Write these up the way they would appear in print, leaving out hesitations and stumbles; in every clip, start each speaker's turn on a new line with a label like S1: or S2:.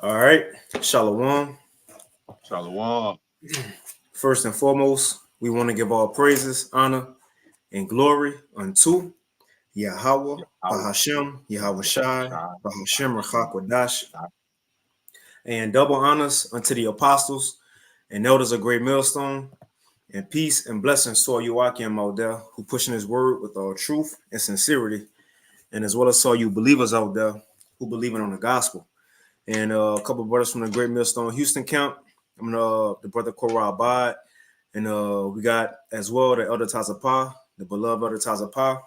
S1: All right, Shalom.
S2: Shalom.
S1: First and foremost, we want to give all praises, honor, and glory unto Yahweh,
S2: Yahweh,
S1: Bahashem, Yahweh
S2: Yahweh
S1: Shai,
S2: Shai,
S1: Bahashem,
S2: Bahashem,
S1: Rachakwadash,
S2: Yahweh.
S1: and double honors unto the apostles and elders of Great Millstone, and peace and blessings to all you Akim out there who pushing his word with all truth and sincerity, and as well as all you believers out there who believing on the gospel. And a couple of brothers from the Great Millstone Houston camp. I'm the brother Korah Abad, and we got as well the Elder Tazapah, the beloved Elder Tazapah.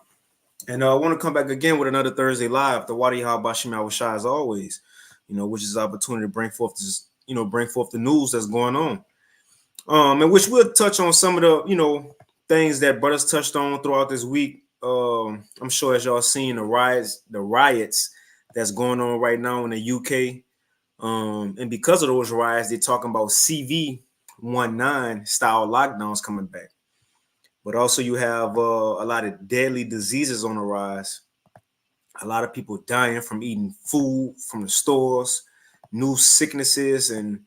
S1: And I want to come back again with another Thursday live, the Wadi Bashim Awashai as always, which is an opportunity to bring forth this, bring forth the news that's going on. And which we'll touch on some of the, things that brothers touched on throughout this week. I'm sure as y'all seen the riots that's going on right now in the UK. And because of those riots, they're talking about CV-19 style lockdowns coming back. But also you have a lot of deadly diseases on the rise. A lot of people dying from eating food from the stores, new sicknesses, and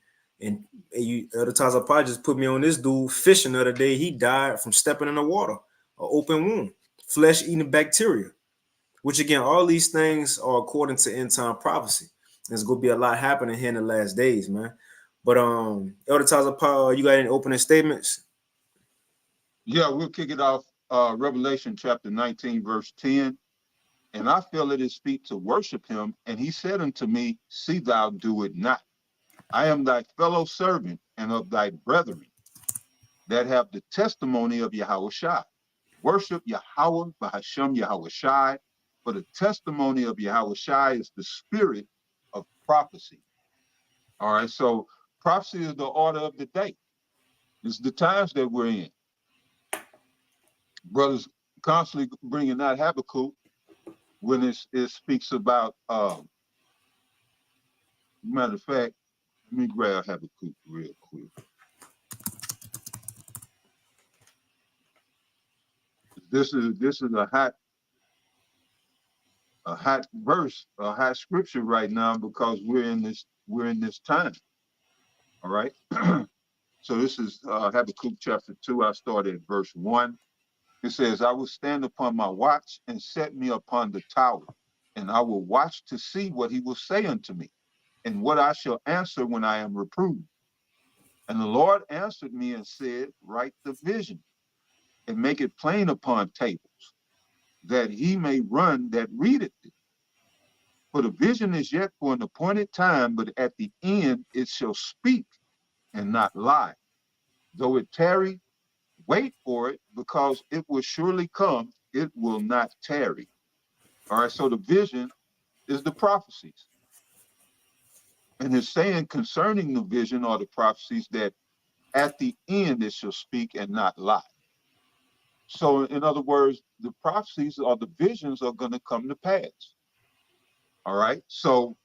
S1: you other times I probably just put me on this dude fishing the other day. He died from stepping in the water, an open wound, flesh eating bacteria. Which again, all these things are according to end time prophecy. There's gonna be a lot happening here in the last days, man. But Elder Taza Paul, you got any opening statements?
S2: Yeah, we'll kick it off. Revelation chapter 19, verse 10. And I feel it is feet to worship him. And he said unto me, see thou do it not. I am thy fellow servant and of thy brethren that have the testimony of Yahweh Shai. Worship Yahweh Bahashem Yahweh Shai. For the testimony of Yahweh Shai is the spirit of prophecy. All right, so prophecy is the order of the day. It's the times that we're in. Brothers constantly bringing that Habakkuk when it speaks about, matter of fact, let me grab Habakkuk real quick. This is a hot verse, a hot scripture right now because we're in this time. All right. So this is Habakkuk chapter 2. I started at verse 1. It says, I will stand upon my watch and set me upon the tower, and I will watch to see what he will say unto me, and what I shall answer when I am reproved. And the Lord answered me and said, write the vision and make it plain upon tables, that he may run that readeth it. For the vision is yet for an appointed time, but at the end it shall speak and not lie. Though it tarry, wait for it, because it will surely come, it will not tarry. All right, so the vision is the prophecies. And it's saying concerning the vision or the prophecies that at the end it shall speak and not lie. So, in other words, the prophecies or the visions are going to come to pass. All right. So,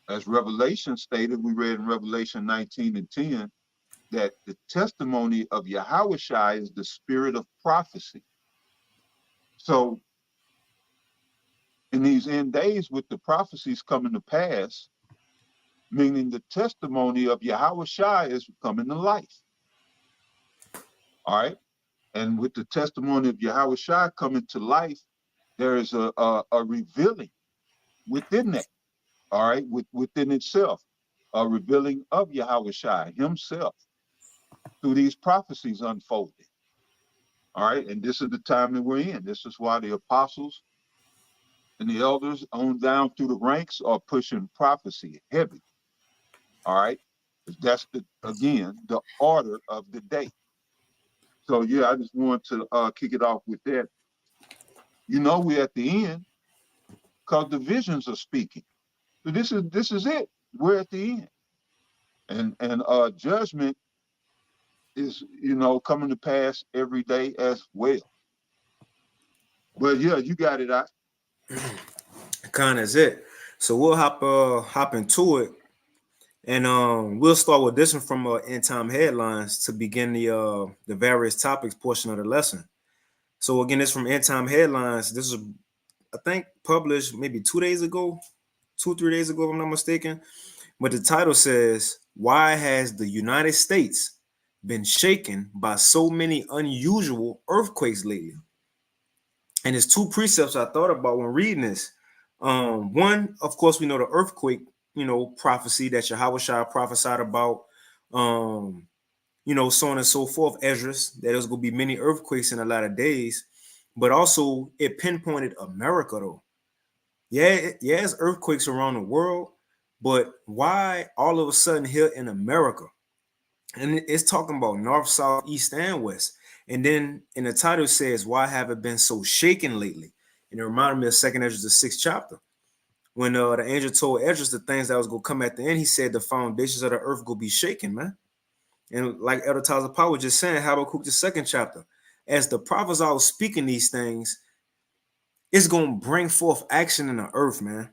S2: as Revelation stated, we read in Revelation 19 and 10 that the testimony of Yahweh Shai is the spirit of prophecy. So, in these end days, with the prophecies coming to pass, meaning the testimony of Yahweh Shai is coming to life. All right. And with the testimony of Yahweh Shai coming to life, there is a revealing within that. All right. Within itself, a revealing of Yahweh Shai himself through these prophecies unfolding. All right. And this is the time that we're in. This is why the apostles and the elders on down through the ranks are pushing prophecy heavy. All right. That's again the order of the day. So yeah, I just want to kick it off with that. We're at the end because the visions are speaking. So this is it. We're at the end, and judgment is coming to pass every day as well. But yeah, you got it out.
S1: Kind of is it. So we'll hop into it, and we'll start with this one from end time headlines to begin the various topics portion of the lesson. So again, this from end time headlines. This is I think published maybe 2 days ago. 2 3 days ago, if I'm not mistaken. But the title says, "Why has the United States been shaken by so many unusual earthquakes lately?" And there's two precepts I thought about when reading this. One, of course, we know the earthquake, prophecy that Yahweh Shai prophesied about. Um, so on and so forth, Esdras, that there's going to be many earthquakes in a lot of days. But also, it pinpointed America, though. Yeah, yeah, it's earthquakes around the world, but why all of a sudden here in America? And it's talking about north, south, east, and west. And then in the title it says, "Why have it been so shaken lately?" And it reminded me of Second Esdras, the 6th chapter. When the angel told Esdras the things that was going to come at the end, he said the foundations of the earth will be shaken, man. And like Elder Tyler Power was just saying, Habakkuk, the 2nd chapter, as the prophets are speaking these things, it's going to bring forth action in the earth, man.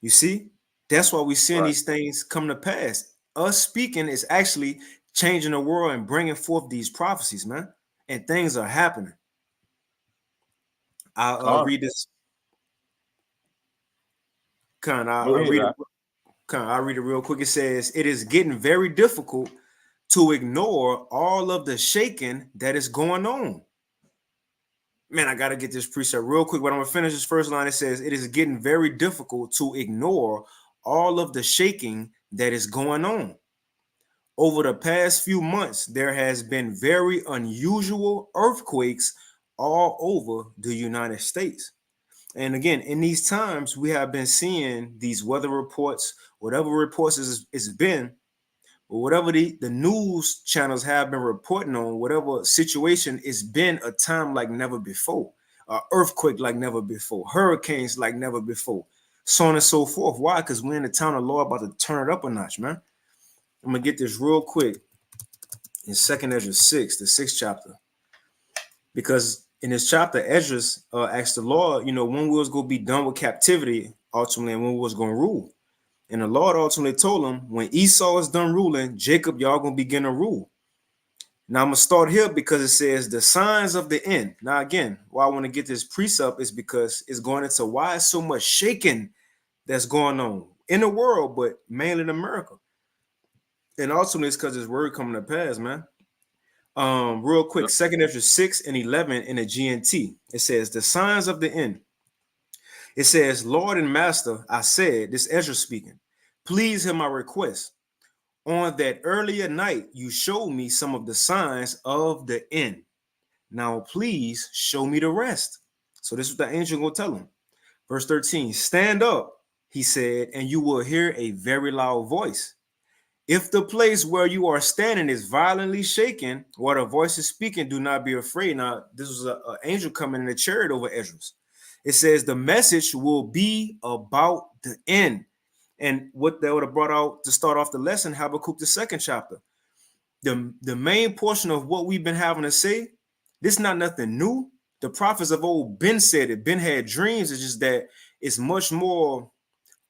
S1: You see? That's why we're seeing
S2: Right.
S1: these things come to pass. Us speaking is actually changing the world and bringing forth these prophecies, man. And things are happening. I'll
S2: Con.
S1: read this. I'll
S2: Go ahead.
S1: read it. I'll read it real quick. It says, "It is getting very difficult to ignore all of the shaking that is going on." Man, I got to get this precept real quick, but I'm going to finish this first line. It says, "It is getting very difficult to ignore all of the shaking that is going on. Over the past few months, there has been very unusual earthquakes all over the United States." And again, in these times, we have been seeing these weather reports, whatever reports it's been, or whatever the news channels have been reporting on, whatever situation, it's been a time like never before, earthquake like never before, hurricanes like never before, so on and so forth. Why? Because we're in the town of law about to turn it up a notch, man. I'm gonna get this real quick in Second Esdras 6, the 6th chapter, because in this chapter, Esdras asked the Lord, when we was gonna be done with captivity ultimately, and when we was gonna rule. And the Lord ultimately told him, when Esau is done ruling, Jacob, y'all gonna begin to rule. Now I'm gonna start here because it says the signs of the end. Now again, why I want to get this precept is because it's going into why is so much shaking that's going on in the world, but mainly in America. And ultimately it's because this word coming to pass, man. Real quick,
S2: Yep.
S1: Second Esdras 6 and 11 in the GNT. It says the signs of the end. It says, "Lord and Master, I said," this Ezra speaking, "please hear my request. On that earlier night, you showed me some of the signs of the end. Now, please show me the rest." So this is what the angel gonna tell him. Verse 13, "Stand up," he said, "and you will hear a very loud voice. If the place where you are standing is violently shaken, or the voice is speaking, do not be afraid." Now, this was an angel coming in the chariot over Esdras. It says the message will be about the end. And what they would have brought out to start off the lesson, Habakkuk, the 2nd chapter. The main portion of what we've been having to say, this is not nothing new. The prophets of old been said it, been had dreams. It's just that it's much more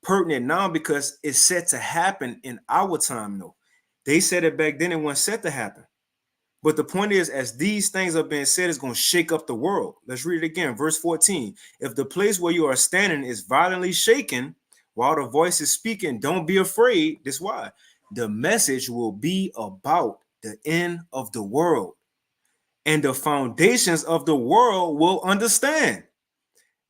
S1: pertinent now because it's set to happen in our time, though. They said it back then, it wasn't set to happen. But the point is, as these things are being said, it's going to shake up the world. Let's read it again. Verse 14. "If the place where you are standing is violently shaken while the voice is speaking, don't be afraid." This is why. "The message will be about the end of the world, and the foundations of the world will understand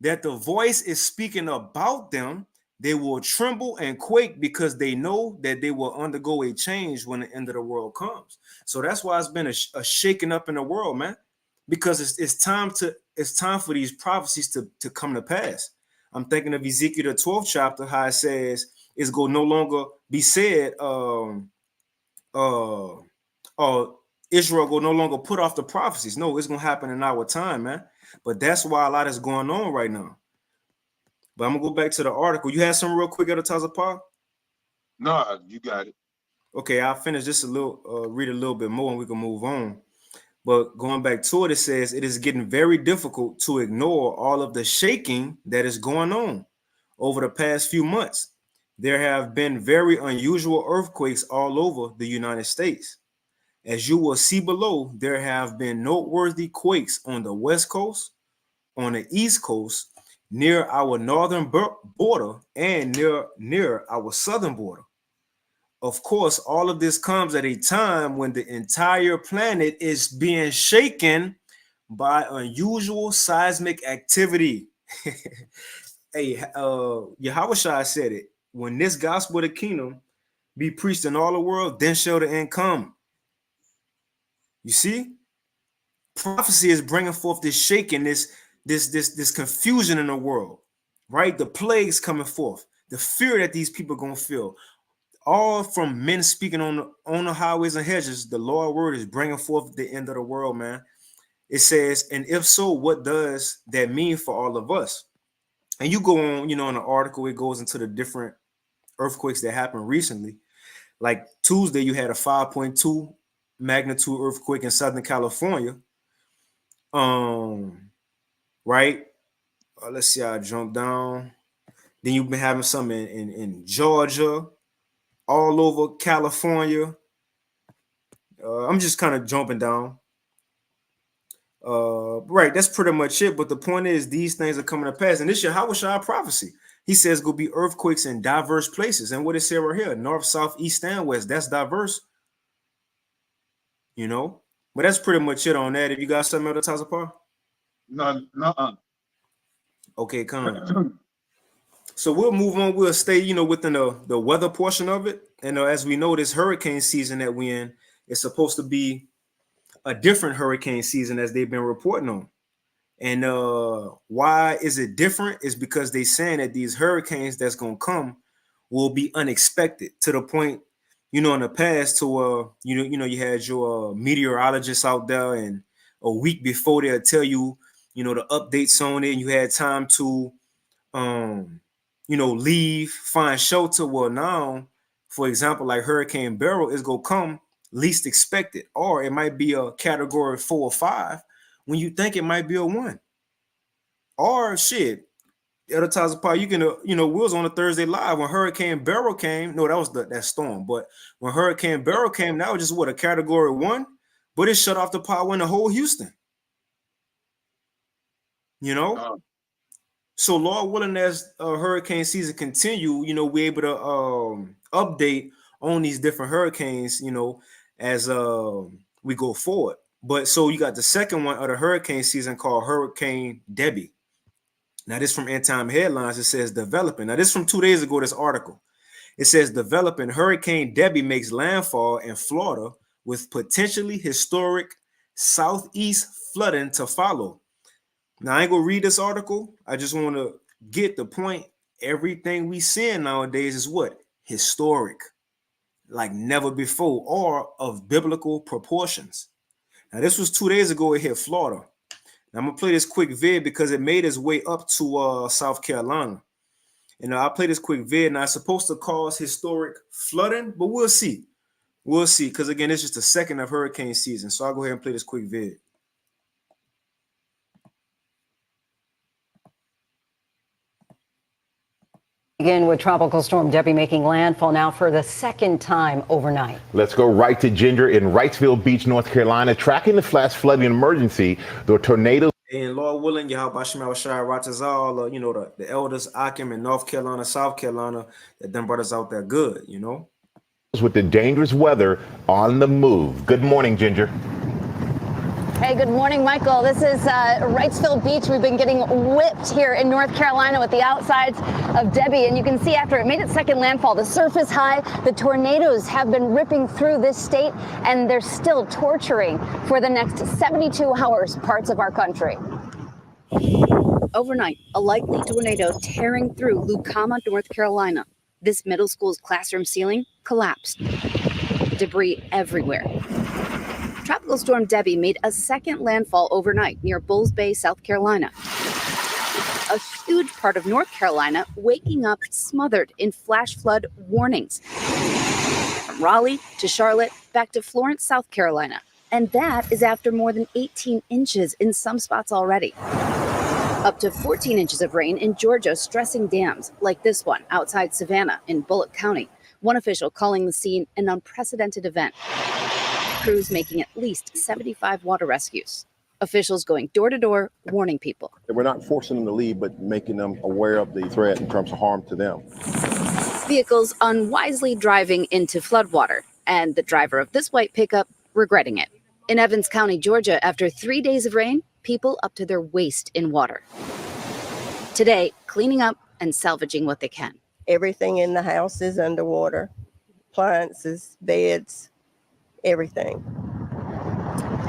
S1: that the voice is speaking about them. They will tremble and quake because they know that they will undergo a change when the end of the world comes." So that's why it's been a shaking up in the world, man, because it's time for these prophecies to come to pass. I'm thinking of Ezekiel, the 12th chapter, how it says it's going to no longer be said, uh Israel will no longer put off the prophecies. No, it's going to happen in our time, man. But that's why a lot is going on right now. But I'm gonna go back to the article. You had some real quick at the Tazapar?
S2: No, you got it.
S1: Okay, I'll finish just a little, read a little bit more, and we can move on. But going back to it, it says it is getting very difficult to ignore all of the shaking that is going on over the past few months. There have been very unusual earthquakes all over the United States. As you will see below, there have been noteworthy quakes on the West Coast, on the East Coast, near our northern border and near our southern border. Of course, all of this comes at a time when the entire planet is being shaken by unusual seismic activity. Hey, Yahushua said it. When this gospel of the kingdom be preached in all the world, then shall the end come. You see, prophecy is bringing forth this shaking, this confusion in the world, right? The plagues coming forth, the fear that these people are gonna feel, all from men speaking on the highways and hedges. The Lord word is bringing forth the end of the world, man. It says, and if so, what does that mean for all of us? And you go on, in the article, it goes into the different earthquakes that happened recently. Like Tuesday, you had a 5.2 magnitude earthquake in Southern California. Right. Let's see. I jump down. Then you've been having some in Georgia, all over California. I'm just kind of jumping down. Right, that's pretty much it. But the point is, these things are coming to pass, and this year, how was our prophecy? He says, "Go be earthquakes in diverse places." And what it said right here, north, south, east, and west. That's diverse, But that's pretty much it on that. If you got something else, Tazapar?
S2: No.
S1: Okay, come. So we'll move on. We'll stay, within the weather portion of it. And as we know, this hurricane season that we're in is supposed to be a different hurricane season as they've been reporting on. And why is it different? Is because they saying that these hurricanes that's gonna come will be unexpected to the point, in the past to you had your meteorologists out there, and a week before they'll tell you, the updates on it, and you had time to leave, find shelter. Well, now, for example, like Hurricane Beryl is gonna come least expected, or it might be a category 4 or 5 when you think it might be a 1. Or shit, other times apart, you can, we was on a Thursday live when Hurricane Beryl came. No, that was that storm. But when Hurricane Beryl came, that was just a category 1, but it shut off the power in the whole Houston. So Lord willing, as hurricane season continue, we're able to update on these different hurricanes, as we go forward. But so you got the second one of the hurricane season called Hurricane Debbie. Now this from End Time Headlines. It says developing. Now this from 2 days ago. This article. It says developing Hurricane Debbie makes landfall in Florida with potentially historic southeast flooding to follow. Now, I ain't gonna read this article. I just want to get the point. Everything we seeing nowadays is what? Historic, like never before, or of biblical proportions. Now, this was 2 days ago. It hit Florida. Now, I'm gonna play this quick vid because it made its way up to South Carolina. And I'll play this quick vid. Now, it's supposed to cause historic flooding, but we'll see. We'll see. Because again, it's just the second of hurricane season. So I'll go ahead and play this quick vid.
S3: Begin with Tropical Storm Debbie making landfall now for the second time overnight.
S4: Let's go right to Ginger in Wrightsville Beach, North Carolina, tracking the flash flooding emergency. The tornado.
S1: And Lord willing, Yahweh Shema Shai Ratazal, the elders, Akim in North Carolina, South Carolina, that them brothers out there good,
S4: With the dangerous weather on the move. Good morning, Ginger.
S5: Hey, good morning, Michael. This is Wrightsville Beach. We've been getting whipped here in North Carolina with the outsides of Debbie. And you can see after it made its second landfall, the surf is high. The tornadoes have been ripping through this state, and they're still torturing for the next 72 hours parts of our country.
S6: Overnight, a likely tornado tearing through Lucama, North Carolina. This middle school's classroom ceiling collapsed. Debris everywhere. Tropical Storm Debbie made a second landfall overnight near Bulls Bay, South Carolina. A huge part of North Carolina waking up smothered in flash flood warnings. From Raleigh to Charlotte, back to Florence, South Carolina. And that is after more than 18 inches in some spots already. Up to 14 inches of rain in Georgia, stressing dams like this one outside Savannah in Bullock County. One official calling the scene an unprecedented event. Crews making at least 75 water rescues. Officials going door to door, warning people.
S7: We're not forcing them to leave, but making them aware of the threat in terms of harm to them.
S6: Vehicles unwisely driving into floodwater, and the driver of this white pickup regretting it. In Evans County, Georgia, after 3 days of rain, people up to their waist in water. Today, cleaning up and salvaging what they can.
S8: Everything in the house is underwater. Appliances, beds, everything.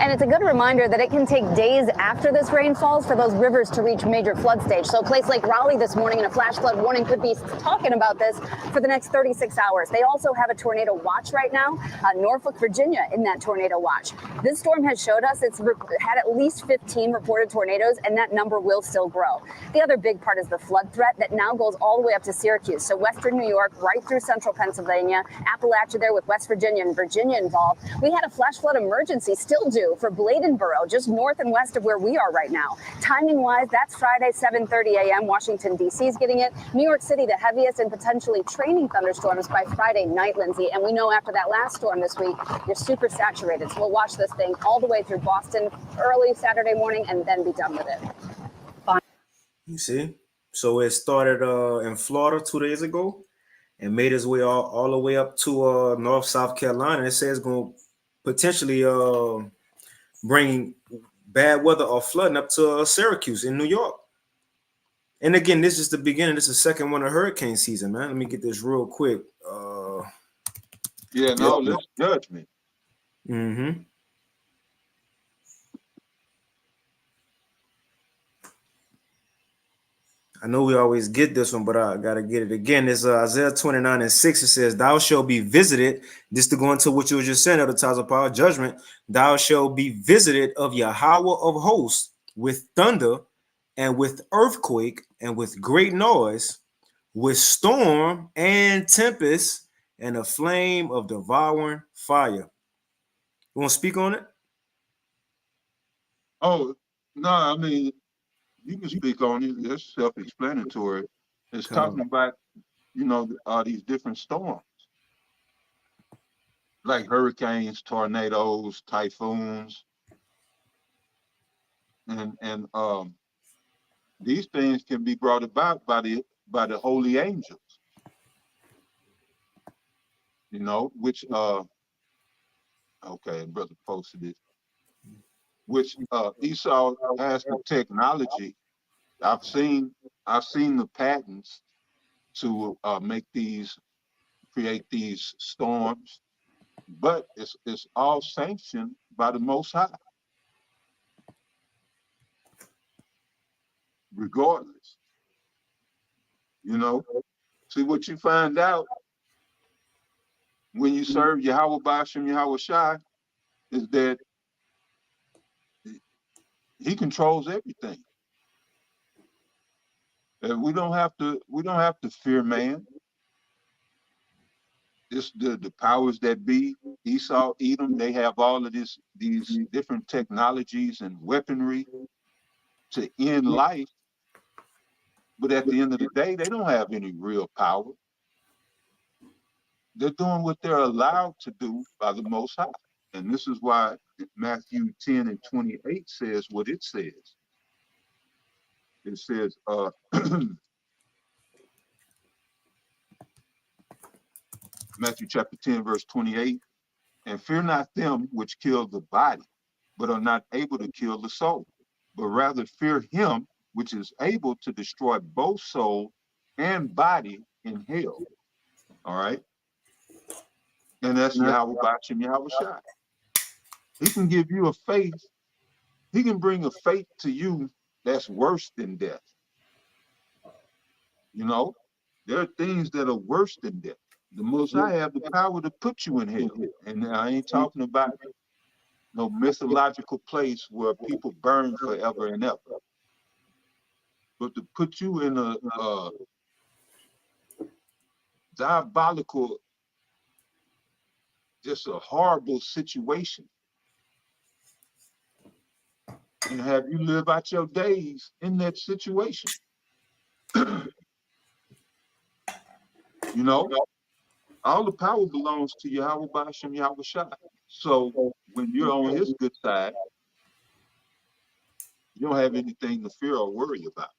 S5: And it's a good reminder that it can take days after this rain falls for those rivers to reach major flood stage. So a place like Raleigh this morning in a flash flood warning could be talking about this for the next 36 hours. They also have a tornado watch right now. Norfolk, Virginia in that tornado watch. This storm has showed us it's had at least 15 reported tornadoes, and that number will still grow. The other big part is the flood threat that now goes all the way up to Syracuse. So western New York, right through central Pennsylvania, Appalachia there with West Virginia and Virginia involved. We had a flash flood emergency, still due for Bladenboro, just north and west of where we are right now. Timing-wise, that's Friday, 7:30 a.m. Washington, D.C. is getting it. New York City, the heaviest and potentially training thunderstorms by Friday night, Lindsay. And we know after that last storm this week, you're super saturated. So we'll watch this thing all the way through Boston early Saturday morning and then be done with it.
S1: You see? So it started in Florida 2 days ago and made its way all the way up to North South Carolina. It says it's going to potentially bring bad weather or flooding up to Syracuse in New York. And again, this is the beginning. This is the second one of hurricane season, man. Let me get this real quick.
S2: Yeah, no, let's judge me.
S1: Mm-hmm. I know we always get this one, but I gotta get it again. It's Isaiah 29:6. It says, "Thou shalt be visited." This to go into what you were just saying, Elder Times of Power Judgment. Thou shalt be visited of Yahweh of hosts with thunder and with earthquake and with great noise, with storm and tempest and a flame of devouring fire. You want to speak on it?
S2: Oh, no, I mean, you can speak on it. It's self-explanatory. It's talking about, these different storms, like hurricanes, tornadoes, typhoons, and these things can be brought about by the holy angels. Which okay, brother posted it. Which Esau has the technology. I've seen the patents to create these storms, but it's all sanctioned by the Most High, regardless. See, what you find out when you serve Yahweh Bashim Yahweh Shai is that he controls everything. And we don't have to fear man. It's the powers that be, Esau, Edom, they have all of these different technologies and weaponry to end life. But at the end of the day, they don't have any real power. They're doing what they're allowed to do by the Most High. And this is why Matthew 10:28 says what it says. It says, Matthew chapter 10, verse 28, "And fear not them which kill the body, but are not able to kill the soul, but rather fear him which is able to destroy both soul and body in hell." All right? And that's Yahweh Bashim Yahweh Shai. He can give you a faith. He can bring a faith to you that's worse than death. There are things that are worse than death. The Most High have the power to put you in hell. And I ain't talking about no mythological place where people burn forever and ever. But to put you in a diabolical, just a horrible situation, and have you live out your days in that situation. All the power belongs to Yahweh Bashim Yahweh Shai. So when you're on his good side, You don't have anything to fear or worry about.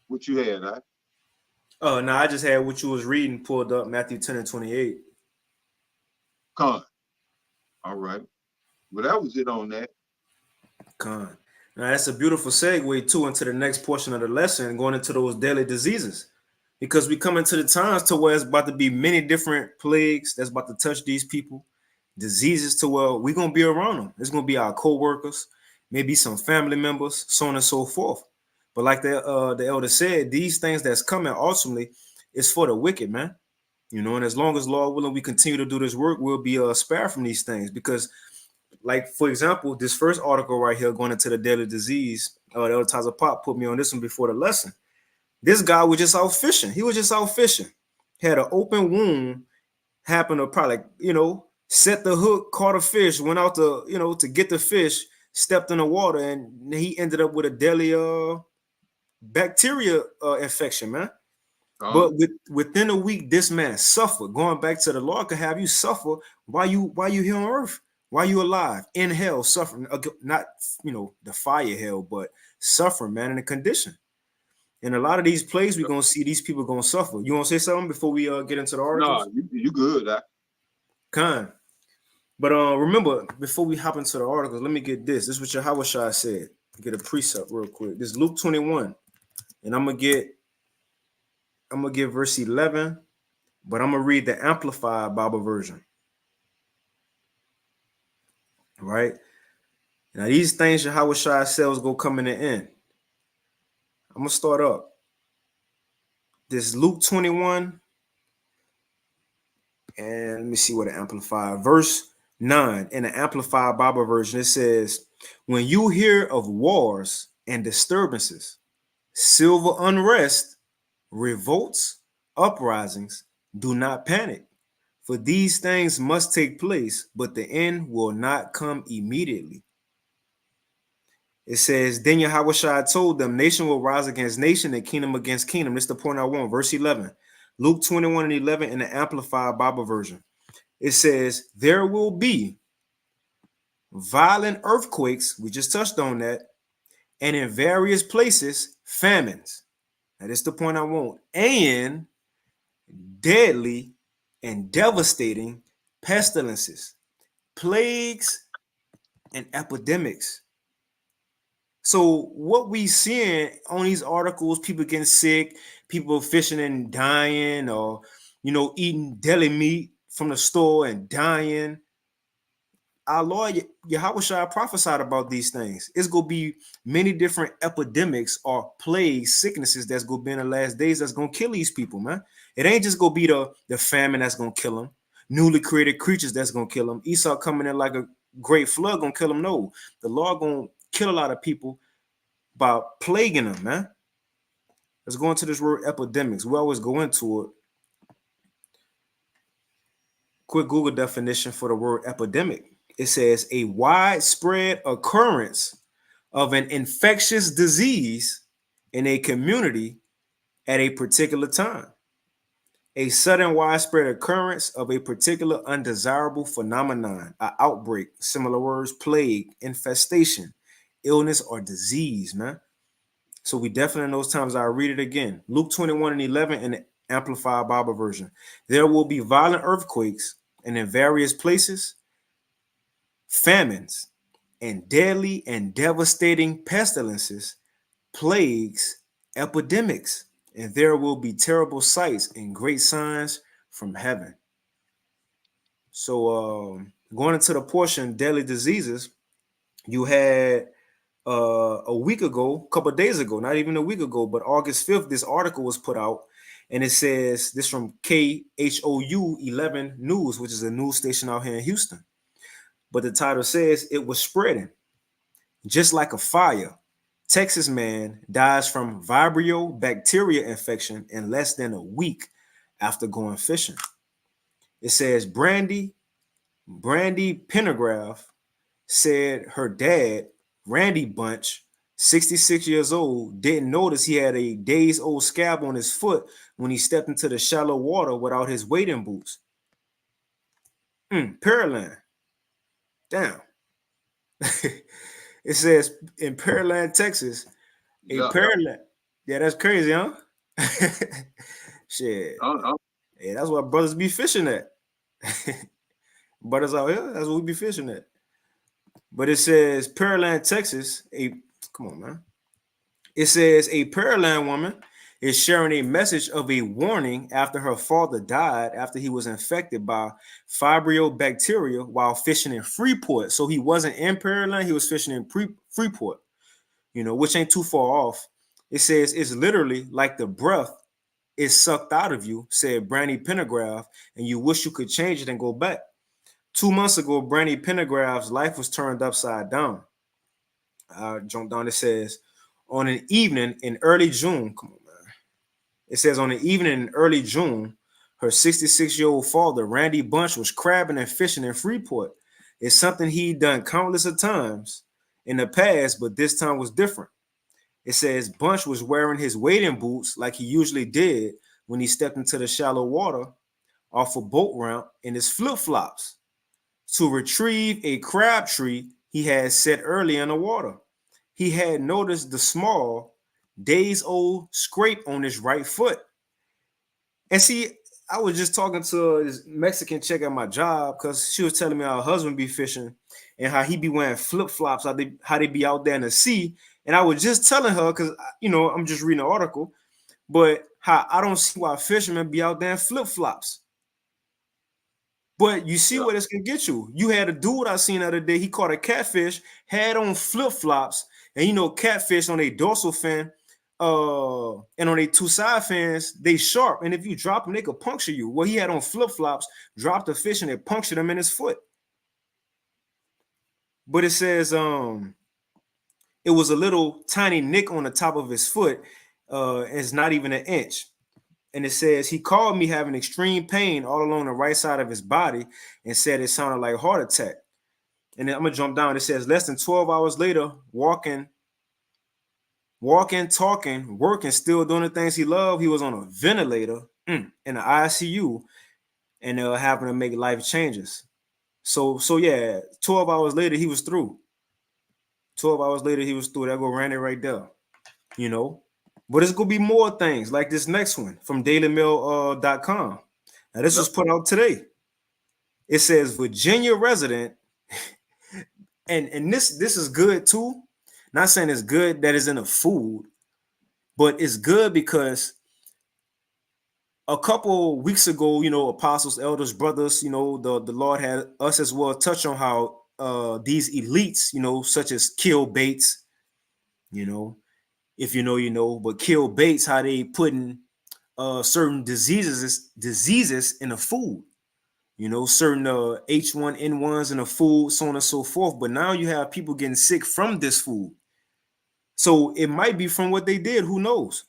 S2: What you had, I
S1: Oh, no, I just had what you was reading pulled up, Matthew 10 and 28.
S2: con. All right. Well, that was it on that.
S1: Con. Now that's a beautiful segue too into the next portion of the lesson, going into those daily diseases, because we come into the times to where it's about to be many different plagues that's about to touch these people, diseases to where we're gonna be around them. It's gonna be our co-workers, maybe some family members, so on and so forth. But like the elder said, these things that's coming ultimately is for the wicked, man. You know, and as long as Lord willing, we continue to do this work, we'll be spared from these things. Because, like for example, this first article right here going into the daily disease, the elder Taza Pop put me on this one before the lesson. This guy was just out fishing. He was just out fishing. Had an open wound, happened to probably, set the hook, caught a fish, went out to, to get the fish, stepped in the water, and he ended up with a deadly bacteria infection, man. But within a week, this man suffered. Going back to the Lord could have you suffer while you here on earth, while you alive in hell, suffering, not the fire hell, but suffering, man, in a condition. In a lot of these plays, we're gonna see these people gonna suffer. You want to say something before we get into the articles?
S2: No, you good.
S1: Kind. But remember, before we hop into the articles, let me get this. This is what Yahweh Shai said. Get a precept real quick. This is Luke 21, and I'm gonna get verse 11, but I'm gonna read the Amplified Bible version. Right now, these things Yahweh Shai says go come in the end. I'm gonna start up. This Luke 21, and let me see what the Amplified verse 9 in the Amplified Bible version. It says, "When you hear of wars and disturbances, civil unrest, revolts, uprisings, do not panic, for these things must take place, but the end will not come immediately." It says, "Then Yahweh Shai told them, nation will rise against nation and kingdom against kingdom." This is the point I want. Verse 11, Luke 21 and 11 in the Amplified Bible version. It says, "There will be violent earthquakes," we just touched on that, "and in various places, famines." Now, this is the point I want. "And deadly and devastating pestilences, plagues, and epidemics." So what we seeing on these articles, people getting sick, people fishing and dying, or eating deli meat from the store and dying. Our Lord Yahweh Shai prophesied about these things. It's gonna be many different epidemics or plagues, sicknesses that's gonna be in the last days that's gonna kill these people, man. It ain't just gonna be the famine that's gonna kill them, newly created creatures that's gonna kill them. Esau coming in like a great flood gonna kill them. No, the Lord gonna kill a lot of people by plaguing them, man. Let's go into this word epidemics. We always go into it. Quick Google definition for the word epidemic. It says a widespread occurrence of an infectious disease in a community at a particular time. A sudden widespread occurrence of a particular undesirable phenomenon, an outbreak, similar words, plague, infestation, illness, or disease, man. So we definitely in those times, I'll read it again. Luke 21 and 11 in the Amplified Bible version. "There will be violent earthquakes, and in various places, famines, and deadly and devastating pestilences, plagues, epidemics, and there will be terrible sights and great signs from heaven." So going into the portion, deadly diseases, you had a week ago, a couple of days ago, not even a week ago, but August 5th, this article was put out, and it says, this from KHOU 11 News, which is a news station out here in Houston. But the title says, "It was spreading just like a fire. Texas man dies from Vibrio bacteria infection in less than a week after going fishing." It says Brandy Pendergraph said her dad, Randy Bunch, 66 years old, didn't notice he had a days-old scab on his foot when he stepped into the shallow water without his wading boots. Pearland. Damn. It says in Pearland, Texas, a
S2: Yeah.
S1: Pearland. Yeah, that's crazy, huh? Shit.
S2: Uh,
S1: Yeah, that's what brothers be fishing at. Brothers out here, that's what we be fishing at. But it says Pearland, Texas. Come on, man. It says a Pearland woman is sharing a message of a warning after her father died after he was infected by Fibrio bacteria while fishing in Freeport. So he wasn't in Pearland, he was fishing in Freeport, which ain't too far off. It says it's literally like the breath is sucked out of you, said Brandy Pendergraph, and you wish you could change it and go back. 2 months ago, Brandy Pendergraph's life was turned upside down. Jump down. It says on an evening in early June. Come on, man. It says on an evening in early June, her 66-year-old father, Randy Bunch, was crabbing and fishing in Freeport. It's something he'd done countless of times in the past, but this time was different. It says Bunch was wearing his wading boots like he usually did when he stepped into the shallow water off a boat ramp in his flip-flops to retrieve a crab tree he had set early in the water. He had noticed the small, days-old scrape on his right foot. And see, I was just talking to this Mexican chick at my job because she was telling me how her husband be fishing and how he be wearing flip-flops, how they be out there in the sea. And I was just telling her, because, I'm just reading an article, but how I don't see why fishermen be out there in flip-flops. But you see
S2: yeah.
S1: what this can get you. You had a dude I seen the other day. He caught a catfish, had on flip flops, and catfish on a dorsal fin, and on their two side fins, they sharp. And if you drop them, they could puncture you. Well, he had on flip flops, dropped the fish, and it punctured him in his foot. But it says it was a little tiny nick on the top of his foot. It's not even an inch. And it says he called me having extreme pain all along the right side of his body and said it sounded like a heart attack. And then I'm gonna jump down. It says less than 12 hours later, walking, talking, working, still doing the things he loved. He was on a ventilator in the ICU, and they were having to make life changes. So yeah, 12 hours later he was through. 12 hours later he was through. That go Randy right there. But it's gonna be more things like this next one from DailyMail.com. Now this was put out today. It says Virginia resident, and this is good too. Not saying it's good that it's in the food, but it's good because a couple weeks ago, apostles, elders, brothers, the Lord had us as well touch on how these elites, such as Kill Bates, if you know, but Kill Bates, how they putting certain diseases in the food, certain H1N1s in the food, so on and so forth. But now you have people getting sick from this food. So it might be from what they did, who knows?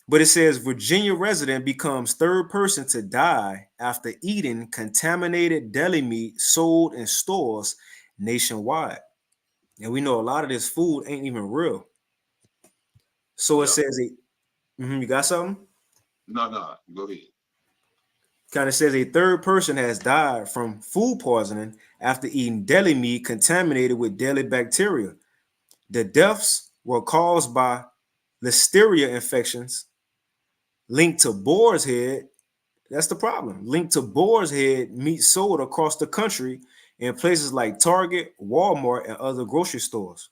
S1: But it says Virginia resident becomes third person to die after eating contaminated deli meat sold in stores nationwide. And we know a lot of this food ain't even real. So it says, you got something?
S2: No, go ahead.
S1: Kind of says a third person has died from food poisoning after eating deli meat contaminated with deadly bacteria. The deaths were caused by listeria infections linked to boar's head. That's the problem. Linked to boar's head meat sold across the country in places like Target, Walmart, and other grocery stores.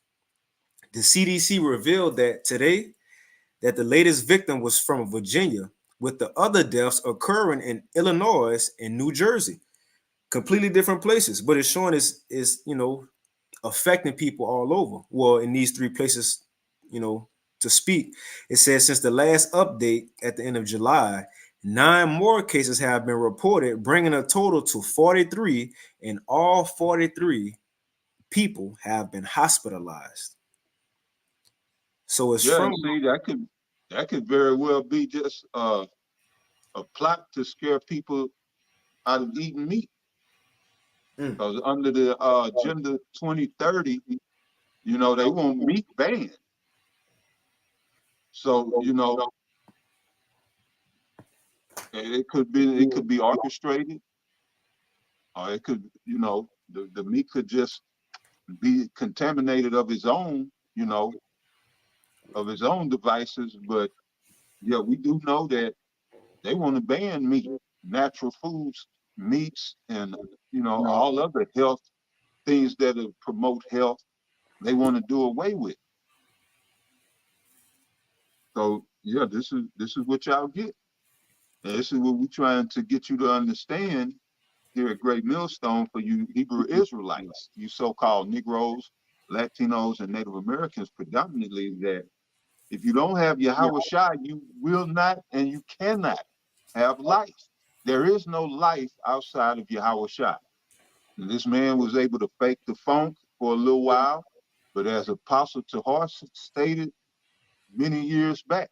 S1: The CDC revealed that today that the latest victim was from Virginia, with the other deaths occurring in Illinois and New Jersey. Completely different places, but it's showing is affecting people all over. Well, in these three places, to speak. It says since the last update at the end of July, 9 more cases have been reported, bringing a total to 43, and all 43 people have been hospitalized. So it's
S2: Yeah,
S1: from
S2: and see that could very well be just a plot to scare people out of eating meat. Because under the Agenda 2030, they want meat banned. So, it could be orchestrated, or it could, the meat could just be contaminated of his own, of his own devices. But yeah, we do know that they want to ban meat, natural foods, meats, and all other health things that promote health. They want to do away with. So yeah, this is what y'all get. And this is what we're trying to get you to understand here at Great Millstone for you Hebrew Israelites, you so-called Negroes, Latinos, and Native Americans predominantly, that if you don't have Yahweh Shai, you will not and you cannot have life. There is no life outside of Yahweh Shai. And this man was able to fake the funk for a little while, but as Apostle Tahar stated many years back,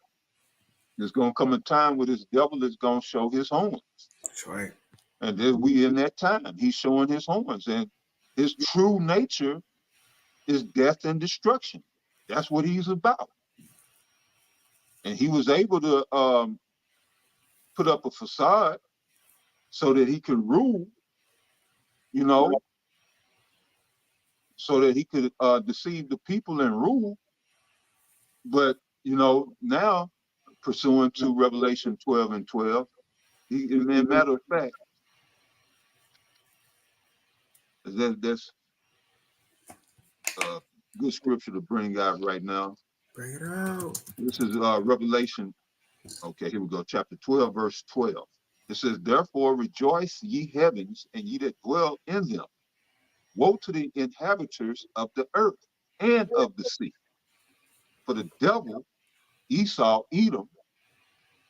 S2: there's going to come a time where this devil is going to show his horns.
S1: That's right.
S2: And then we in that time, he's showing his horns. And his true nature is death and destruction. That's what he's about. And he was able to put up a facade so that he could rule, so that he could deceive the people and rule. But, now, pursuant to Revelation 12 and 12, matter of fact, that's a good scripture to bring out right now.
S1: Bring it out.
S2: This is Revelation. Okay, here we go. Chapter 12, verse 12. It says, therefore rejoice, ye heavens, and ye that dwell in them. Woe to the inhabitants of the earth and of the sea. For the devil, Esau, Edom,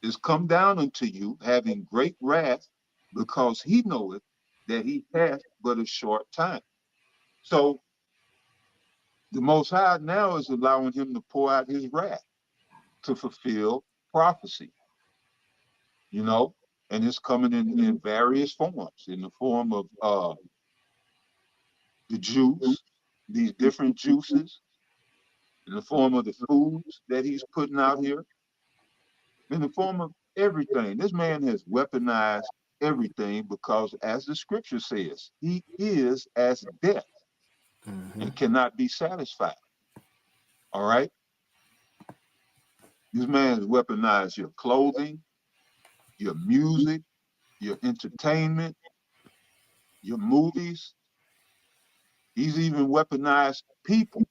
S2: is come down unto you, having great wrath, because he knoweth that he hath but a short time. So the Most High now is allowing him to pour out his wrath to fulfill prophecy, and it's coming in various forms, in the form of the juice, these different juices, in the form of the foods that he's putting out here, in the form of everything. This man has weaponized everything because, as the scripture says, he is as death and cannot be satisfied. All right? This man has weaponized your clothing, your music, your entertainment, your movies. He's even weaponized people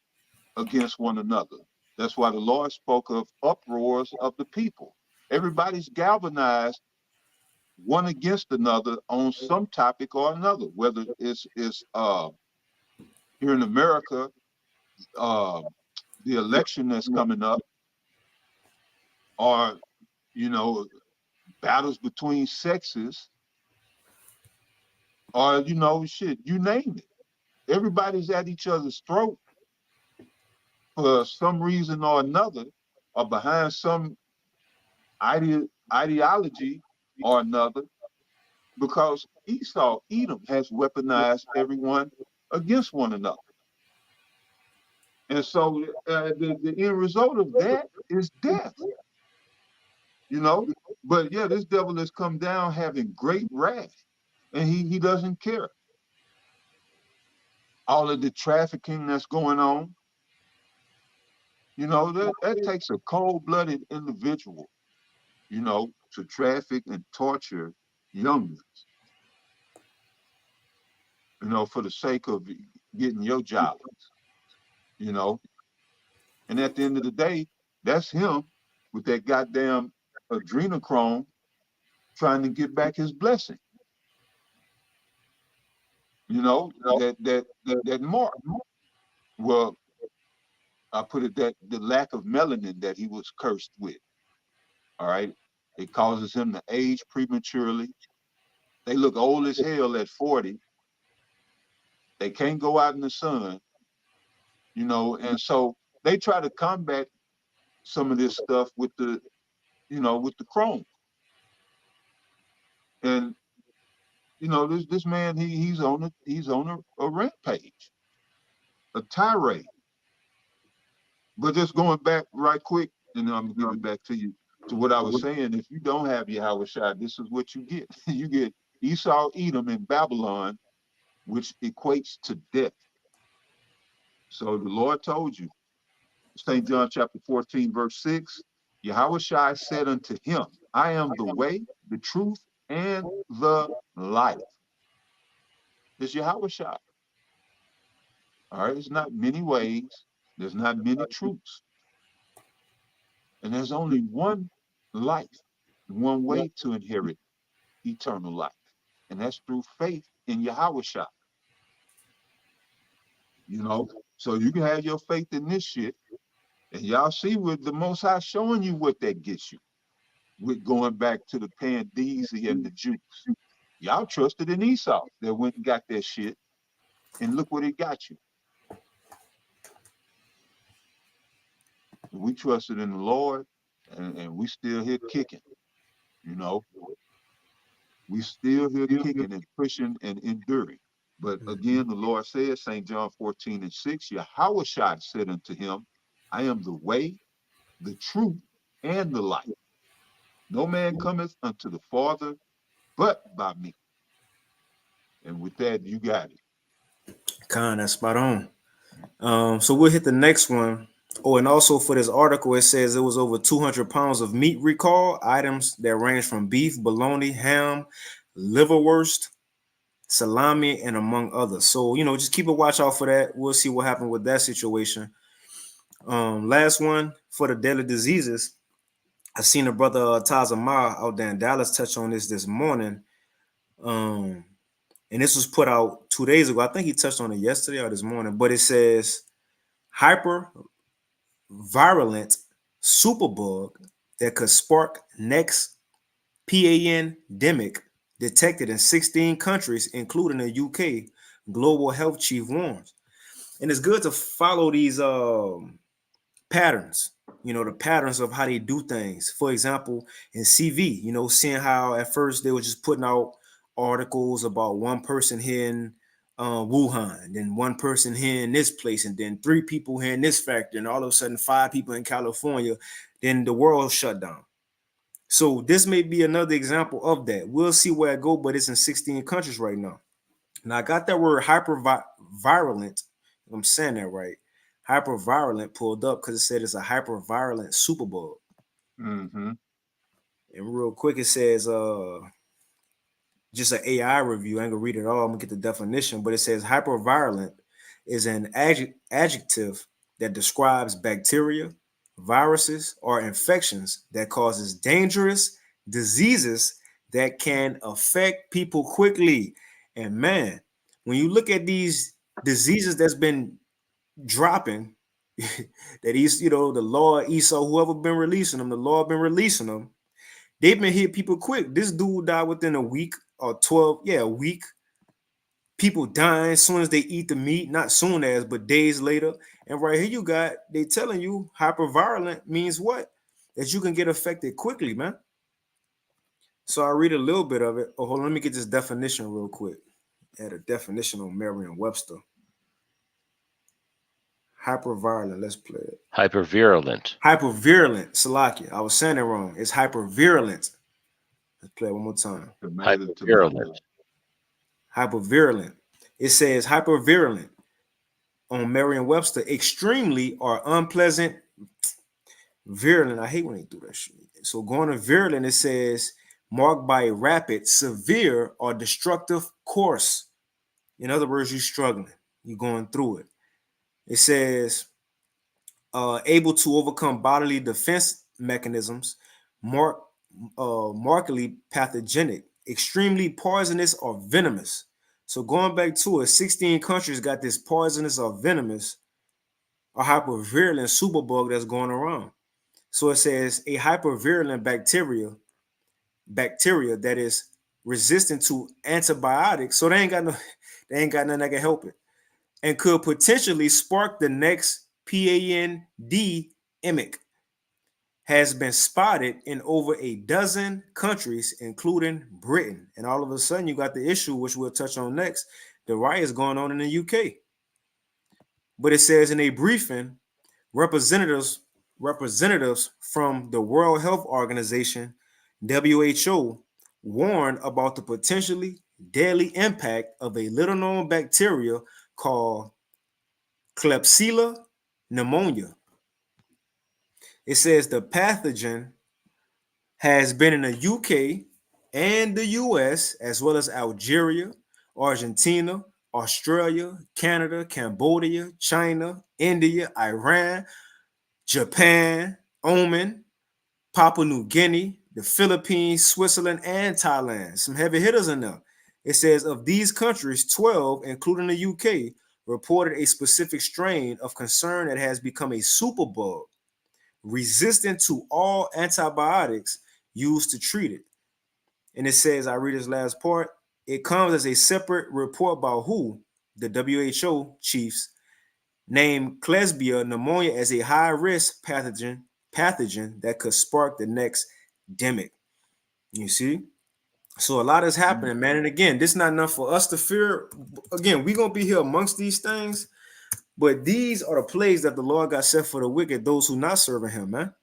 S2: against one another. That's why the Lord spoke of uproars of the people. Everybody's galvanized one against another on some topic or another, whether it's here in America, the election that's coming up, or, battles between sexes, or, you name it. Everybody's at each other's throat for some reason or another, or behind some ideology or another, because Esau, Edom, has weaponized everyone against one another. And so the end result of that is death, But yeah, this devil has come down having great wrath, and he doesn't care. All of the trafficking that's going on, that takes a cold-blooded individual, to traffic and torture youngsters, for the sake of getting your job, And at the end of the day, that's him with that goddamn adrenochrome trying to get back his blessing. That mark. Well, I put it that the lack of melanin that he was cursed with. All right. It causes him to age prematurely. They look old as hell at 40. They can't go out in the sun, and so they try to combat some of this stuff with the chrome. And this man, he's on a rampage, a tirade. But just going back right quick, and then I'm gonna give it back to you, to what I was saying. If you don't have Yahweh Shai, this is what you get. You get Esau, Edom, and Babylon, which equates to death. So the Lord told you, St. John chapter 14, verse 6, Yahweh Shai said unto him, I am the way, the truth, and the life. It's Yahweh Shai. All right, there's not many ways, there's not many truths, and there's only one life, one way to inherit eternal life, and that's through faith in Yahweh Shai. You know, so you can have your faith in this shit, and y'all see with the Most High showing you what that gets you. With going back to the Pandeezi and the Jews, y'all trusted in Esau that went and got that shit, and look what it got you. We trusted in the Lord, and we still here kicking. You know, we still here kicking and pushing and enduring. But again, the Lord says, St. John 14 and 6, Yahweh Shai said unto him, I am the way, the truth, and the life. No man cometh unto the Father but by me. And with that, you got it.
S1: That's spot on. So we'll hit the next one. Oh, and also for this article, it says it was over 200 pounds of meat recall, items that range from beef, bologna, ham, liverwurst, salami, and among others. So, just keep a watch out for that. We'll see what happened with that situation. Last one for the deadly diseases. I seen a brother Tazamar out there in Dallas touch on this morning. And this was put out 2 days ago. I think he touched on it yesterday or this morning, but it says hyper virulent superbug that could spark next pandemic detected in 16 countries, including the UK. Global health chief warns. And it's good to follow these patterns, the patterns of how they do things. For example, in CV, seeing how at first they were just putting out articles about one person here in Wuhan, then one person here in this place, and then 3 people here in this factory, and all of a sudden 5 people in California, then the world shut down. So this may be another example of that. We'll see where it goes, but it's in 16 countries right now. Now I got that word hyper-virulent. I'm saying that right. Hyper-virulent pulled up because it said it's a hyper-virulent superbug.
S2: Mm-hmm.
S1: And real quick, it says just an AI review. I ain't gonna read it all. I'm gonna get the definition, but it says hypervirulent is an adjective that describes bacteria, viruses, or infections that causes dangerous diseases that can affect people quickly. And man, when you look at these diseases that's been dropping, that the Lord, Esau, whoever been releasing them, the Lord been releasing them. They've been hitting people quick. This dude died within a week or 12, a week. People dying as soon as they eat the meat, not soon as, but days later. And right here they telling you hypervirulent means what? That you can get affected quickly, man. So I read a little bit of it. Oh, hold on, let me get this definition real quick. Add a definition on Merriam-Webster. Hypervirulent, let's play it.
S9: Hypervirulent.
S1: Hypervirulent, Salakia. I was saying it wrong. It's hypervirulent. Let's play it one more time.
S9: Hypervirulent.
S1: Hypervirulent. It says hypervirulent on Merriam-Webster, extremely or unpleasant. Virulent. I hate when they do that shit. So going to virulent, it says marked by a rapid, severe, or destructive course. In other words, you're struggling. You're going through it. It says able to overcome bodily defense mechanisms, markedly pathogenic, extremely poisonous or venomous. So going back to it, 16 countries got this poisonous or venomous or hypervirulent superbug that's going around. So it says a hypervirulent bacteria that is resistant to antibiotics. So they ain't got nothing that can help it, and could potentially spark the next pandemic. Has been spotted in over a dozen countries, including Britain. And all of a sudden, you got the issue, which we'll touch on next, the riots going on in the UK. But it says in a briefing, representatives from the World Health Organization, WHO, warned about the potentially deadly impact of a little-known bacteria called Klebsiella pneumonia. It says the pathogen has been in the UK and the US, as well as Algeria, Argentina, Australia, Canada, Cambodia, China, India, Iran, Japan, Oman, Papua New Guinea, the Philippines, Switzerland, and Thailand. Some heavy hitters in there. It says of these countries, 12, including the UK, reported a specific strain of concern that has become a superbug, resistant to all antibiotics used to treat it. And it says, I read this last part, it comes as a separate report by WHO, the WHO chiefs, named Klebsiella pneumonia as a high-risk pathogen that could spark the next demic. You see? So a lot is happening, man. And again, this is not enough for us to fear. Again, we're going to be here amongst these things, but these are the plagues that the Lord got set for the wicked, those who not serving him, man.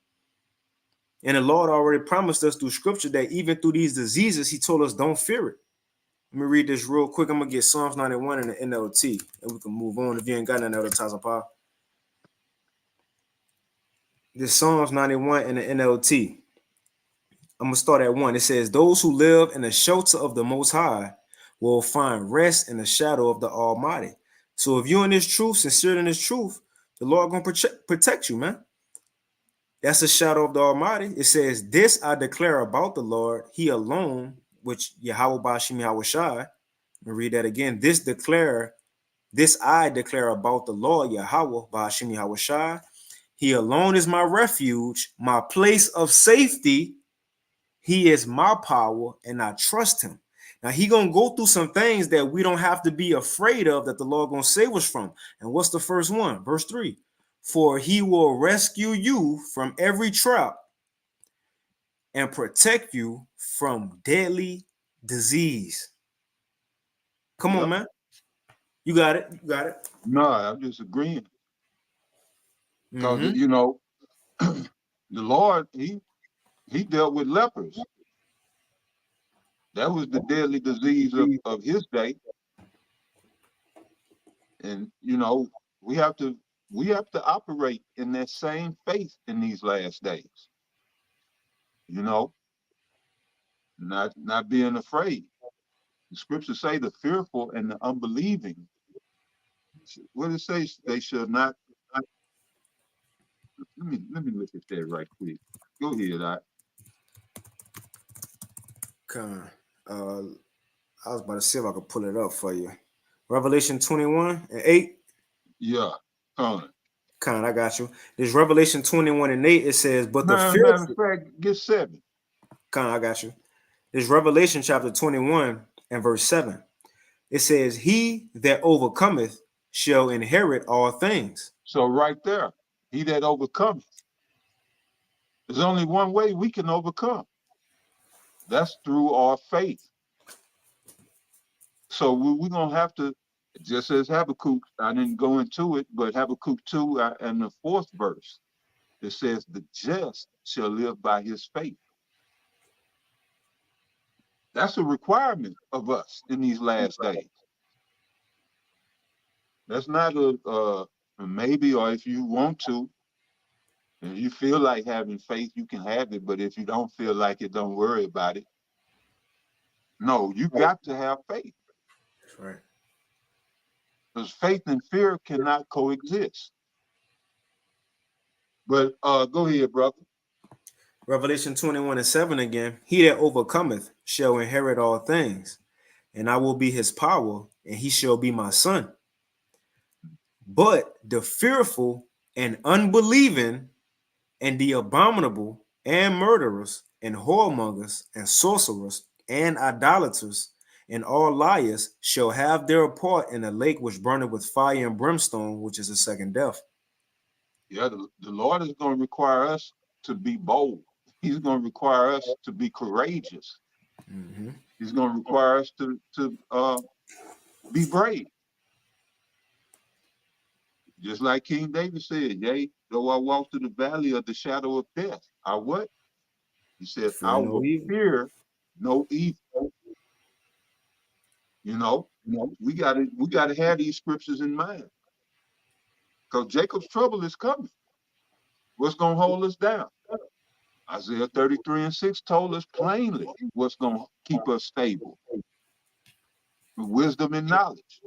S1: And the Lord already promised us through scripture that even through these diseases, he told us don't fear it. Let me read this real quick. I'm going to get Psalms 91 in the NLT, and we can move on if you ain't got none other times apart. This Psalms 91 in the NLT. I'm going to start at 1. It says, those who live in the shelter of the Most High will find rest in the shadow of the Almighty. So if you're in this truth, sincere in this truth, the Lord going to protect you, man. That's the shadow of the Almighty. It says, this I declare about the Lord, he alone, which Yahweh Bashim Yahweh Shai. Let me read that again. This I declare about the Lord, Yahweh Bashim Yahweh Shai. He alone is my refuge, my place of safety. He is my power, and I trust him. Now, he going to go through some things that we don't have to be afraid of that the Lord going to save us from. And what's the first one? Verse 3. For he will rescue you from every trap and protect you from deadly disease. Come on, man. You got it. You got it.
S2: No, I'm just agreeing. Because, you know, the Lord, he dealt with lepers. That was the deadly disease of his day. And, you know, we have to operate in that same faith in these last days. You know, not being afraid. The scriptures say the fearful and the unbelieving. What it says, they shall not. Let me look at that right quick. Go ahead,
S1: I was about to see if I could pull it up for you. Revelation 21:8.
S2: Yeah,
S1: I got you. There's Revelation 21:8. It says, but the
S2: matter
S1: fearful.
S2: of fact, get 7.
S1: I got you. There's Revelation chapter 21 and verse 7. It says, he that overcometh shall inherit all things.
S2: So right there, he that overcometh. There's only one way we can overcome. That's through our faith. So we're going to have to, just as Habakkuk, I didn't go into it, but Habakkuk 2 and the 4th verse, it says, the just shall live by his faith. That's a requirement of us in these last days. That's not a maybe, or if you want to, if you feel like having faith, you can have it. But if you don't feel like it, don't worry about it. No, you got to have faith.
S1: That's right.
S2: Because faith and fear cannot coexist. But go ahead, brother.
S1: Revelation 21:7 again. He that overcometh shall inherit all things, and I will be his power, and he shall be my son. But the fearful and unbelieving and the abominable and murderers and whoremongers and sorcerers and idolaters and all liars shall have their part in a lake which burneth with fire and brimstone, which is the second death.
S2: Yeah, the Lord is going to require us to be bold. He's going to require us to be courageous. He's going to require us to be brave. Just like King David said, yea, though I walk through the valley of the shadow of death, I what? He said, I will fear no evil. You know, we gotta have these scriptures in mind. because Jacob's trouble is coming. What's going to hold us down? Isaiah 33:6 told us plainly what's going to keep us stable. Wisdom and knowledge.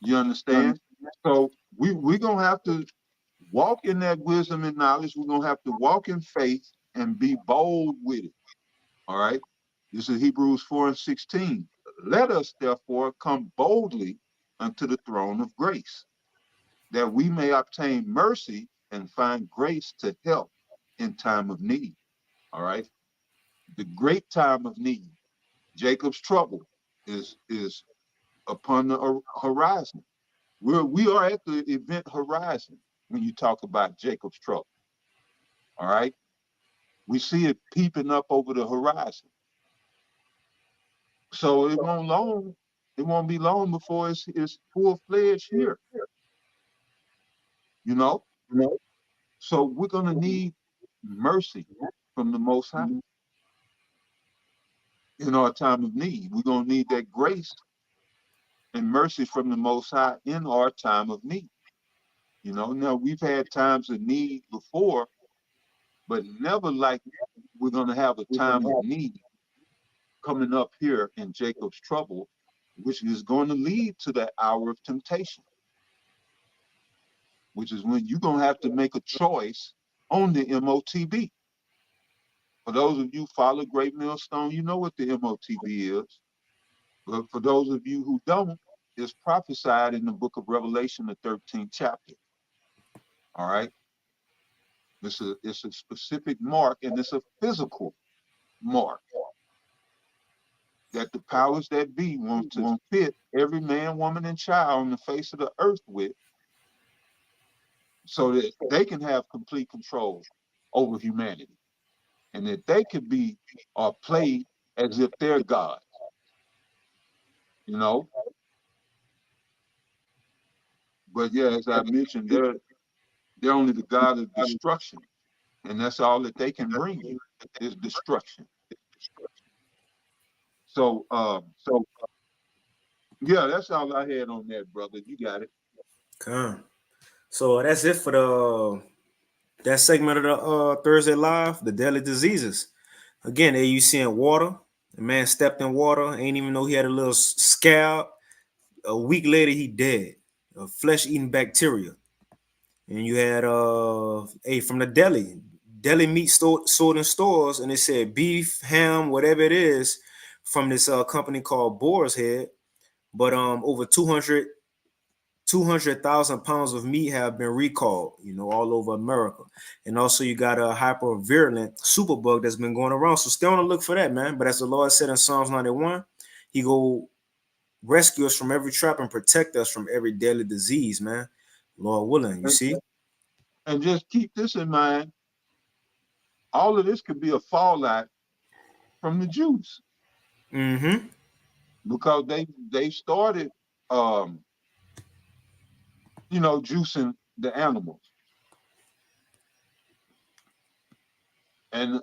S2: You understand? So we're going to have to walk in that wisdom and knowledge. We're going to have to walk in faith and be bold with it. All right? This is Hebrews 4:16. Let us therefore come boldly unto the throne of grace, that we may obtain mercy and find grace to help in time of need. All right? The great time of need. Jacob's trouble is upon the horizon. We are at the event horizon when you talk about Jacob's trouble. All right? We see it peeping up over the horizon. So it won't be long before it's full-fledged here. You know? So we're gonna need mercy from the Most High in our time of need. We're gonna need that grace and mercy from the Most High in our time of need. You know, now we've had times of need before, but never like we're gonna have a time of need coming up here in Jacob's trouble, which is going to lead to that hour of temptation, which is when you're going to have to make a choice on the MOTB. For those of you who follow Great Millstone, you know what the MOTB is. But for those of you who don't, it's prophesied in the book of Revelation, the 13th chapter. All right? It's a specific mark, and it's a physical mark that the powers that be want to fit every man, woman, and child on the face of the earth with, so that they can have complete control over humanity, and that they could be or play as if they're God. You know? But yeah, as I mentioned, they're only the God of destruction, and that's all that they can bring you is destruction. So yeah, that's all I had on that, brother. You got it.
S1: Come. So that's it for that segment of the Thursday Live, the deadly diseases. Again, there you seeing water. The man stepped in water, ain't even know he had a little scab. A week later, he dead. A flesh-eating bacteria. And you had from the deli meat sold in stores, and it said beef, ham, whatever it is, from this company called Boar's Head. But over 200,000 pounds of meat have been recalled, all over America. And also you got a hyper-virulent superbug that's been going around. So stay on the look for that, man. But as the Lord said in Psalms 91, he go rescue us from every trap and protect us from every deadly disease, man. Lord willing, you see?
S2: And just keep this in mind. All of this could be a fallout from the Jews.
S1: Mm-hmm.
S2: Because they started juicing the animals. And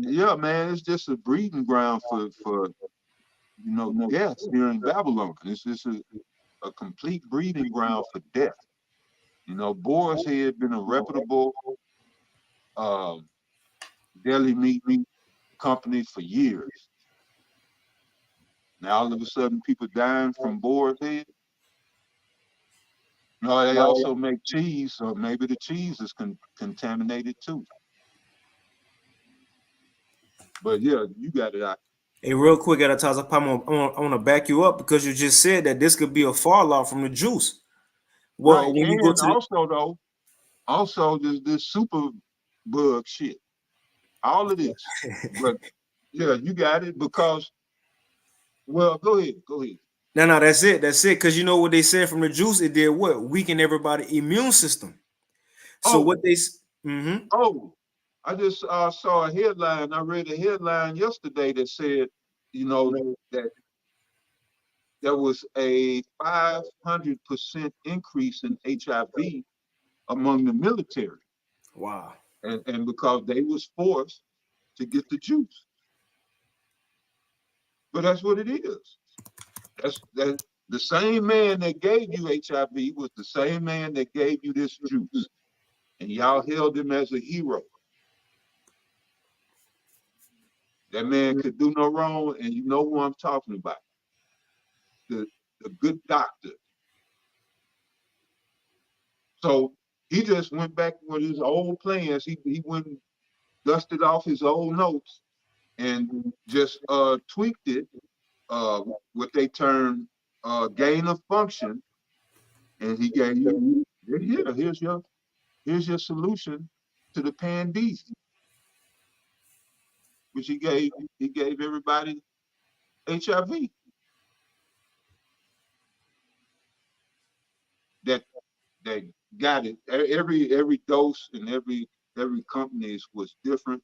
S2: yeah, man, it's just a breeding ground for death here in Babylon. It's just a complete breeding ground for death. Boar's Head been a reputable deli meat company for years. Now all of a sudden people dying from Boar's Head. They also make cheese, or maybe the cheese is contaminated too. But yeah, you got it out.
S1: Hey, real quick, at a time, I want to back you up because you just said that this could be a fallout from the juice. Well,
S2: Right,
S1: when you go
S2: and
S1: to
S2: also this super bug shit. All of this. But yeah, you got it because, well, go ahead.
S1: No, that's it. Because you know what they said from the juice, it did what? Weaken everybody's immune system. So what they
S2: I just saw a headline. I read a headline yesterday that said, that there was a 500% increase in HIV among the military.
S1: Wow.
S2: And because they was forced to get the juice. But that's what it is. The same man that gave you HIV was the same man that gave you this juice. And y'all held him as a hero. That man could do no wrong, and you know who I'm talking about. The good doctor. So he just went back with his old plans. He went and dusted off his old notes and just tweaked it, what they term gain of function, and he gave you here's your solution to the pandemic, which he gave everybody HIV. That got it. Every dose and every company was different.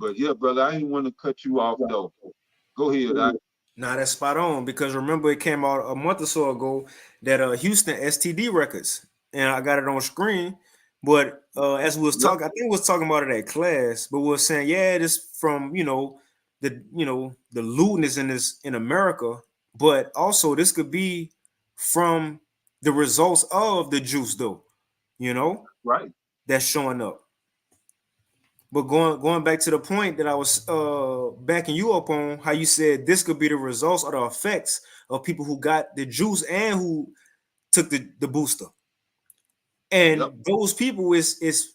S2: But yeah, brother, I didn't want to cut you off though. Go ahead.
S1: Nah, that's spot on because remember it came out a month or so ago that Houston STD records, and I got it on screen. But as we was talking, I think we was talking about it at class, but we were saying, yeah, this from the lewdness in America, but also this could be from the results of the juice, though,
S2: Right.
S1: that's showing up. But going back to the point that I was backing you up on, how you said this could be the results or the effects of people who got the juice and who took the booster. And those people is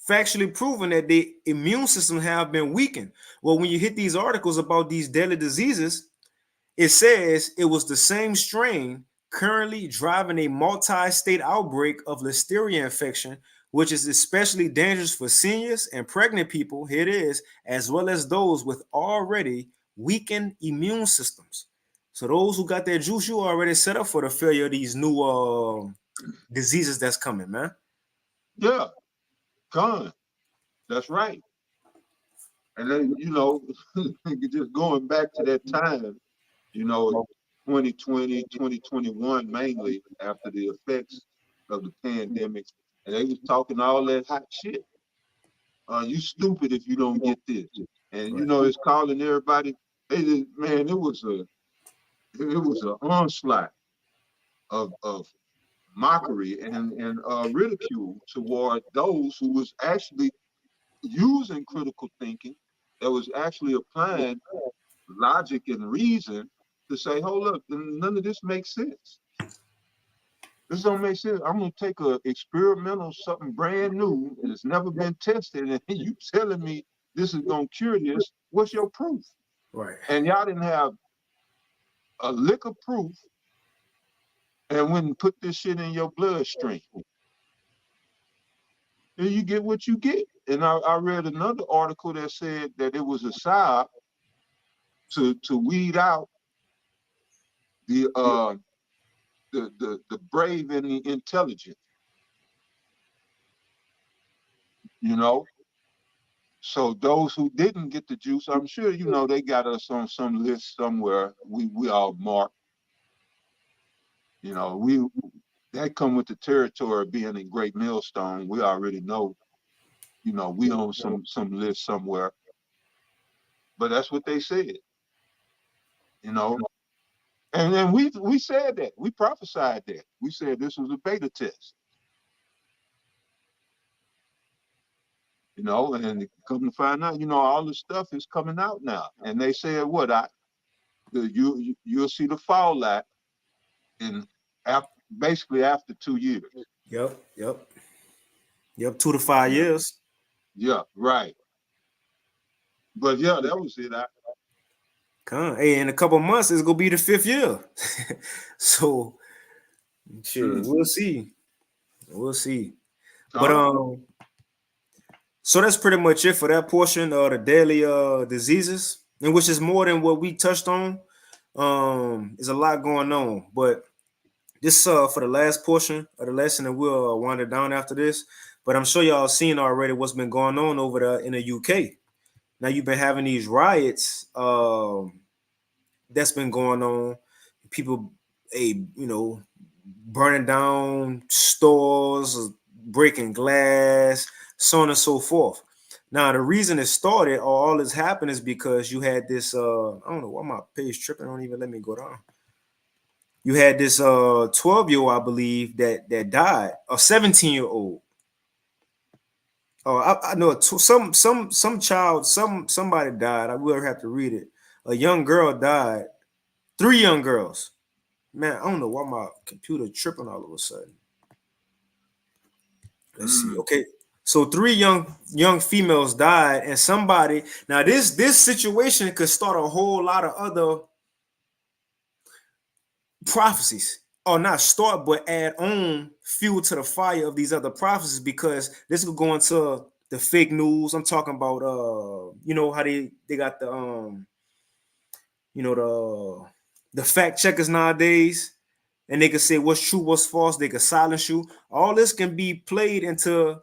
S1: factually proven that the immune system have been weakened. Well, when you hit these articles about these deadly diseases, it says it was the same strain currently driving a multi-state outbreak of listeria infection, which is especially dangerous for seniors and pregnant people, here it is, as well as those with already weakened immune systems. So those who got their juice, you already set up for the failure of these new diseases that's coming, man.
S2: Yeah, gone. That's right. And then, just going back to that time, 2020, 2021, mainly after the effects of the pandemic, and they was talking all that hot shit. You stupid if you don't get this. And it's calling everybody. Man, it was an onslaught of mockery and ridicule toward those who was actually using critical thinking, that was actually applying logic and reason to say, hold up, none of this makes sense. This don't make sense. I'm gonna take a experimental, something brand new and it's never been tested, and you telling me this is gonna cure this. What's your proof?
S1: Right.
S2: And y'all didn't have a lick of proof and wouldn't put this shit in your bloodstream. And you get what you get. And I read another article that said that it was a psyop to weed out the brave and the intelligent. So those who didn't get the juice, I'm sure they got us on some list somewhere. We all marked. That come with the territory of being a great millstone. We already know, we on some list somewhere. But that's what they said. And then we said that. We prophesied that. We said this was a beta test. And come to find out, all the stuff is coming out now. And they said, you'll see the fallout basically after 2 years.
S1: Yep. 2 to 5 years.
S2: Yeah, right. But yeah, that was it.
S1: Hey, in a couple months, it's gonna be the 5th year. So shit, we'll see. But so that's pretty much it for that portion of the daily diseases, and which is more than what we touched on. There's a lot going on, but this for the last portion of the lesson, and we'll wind it down after this. But I'm sure y'all seen already what's been going on over there in the UK. Now you've been having these riots that's been going on. People, burning down stores, breaking glass, so on and so forth. Now, the reason it started or all this happened is because you had this, I don't know why my page tripping, don't even let me go down. You had this 12-year-old, I believe, that died, a 17-year-old. Oh, I know some child, somebody died. I will have to read it. A young girl died. 3 young girls. Man, I don't know why my computer tripping all of a sudden. Let's see.
S2: Mm.
S1: Okay. So 3 young females died, and somebody, now this situation could start a whole lot of other prophecies, or not start, but add on fuel to the fire of these other prophecies, because this could go into the fake news. I'm talking about you know how they got the you know the fact checkers nowadays, and they can say what's true, what's false. They can silence you. All this can be played into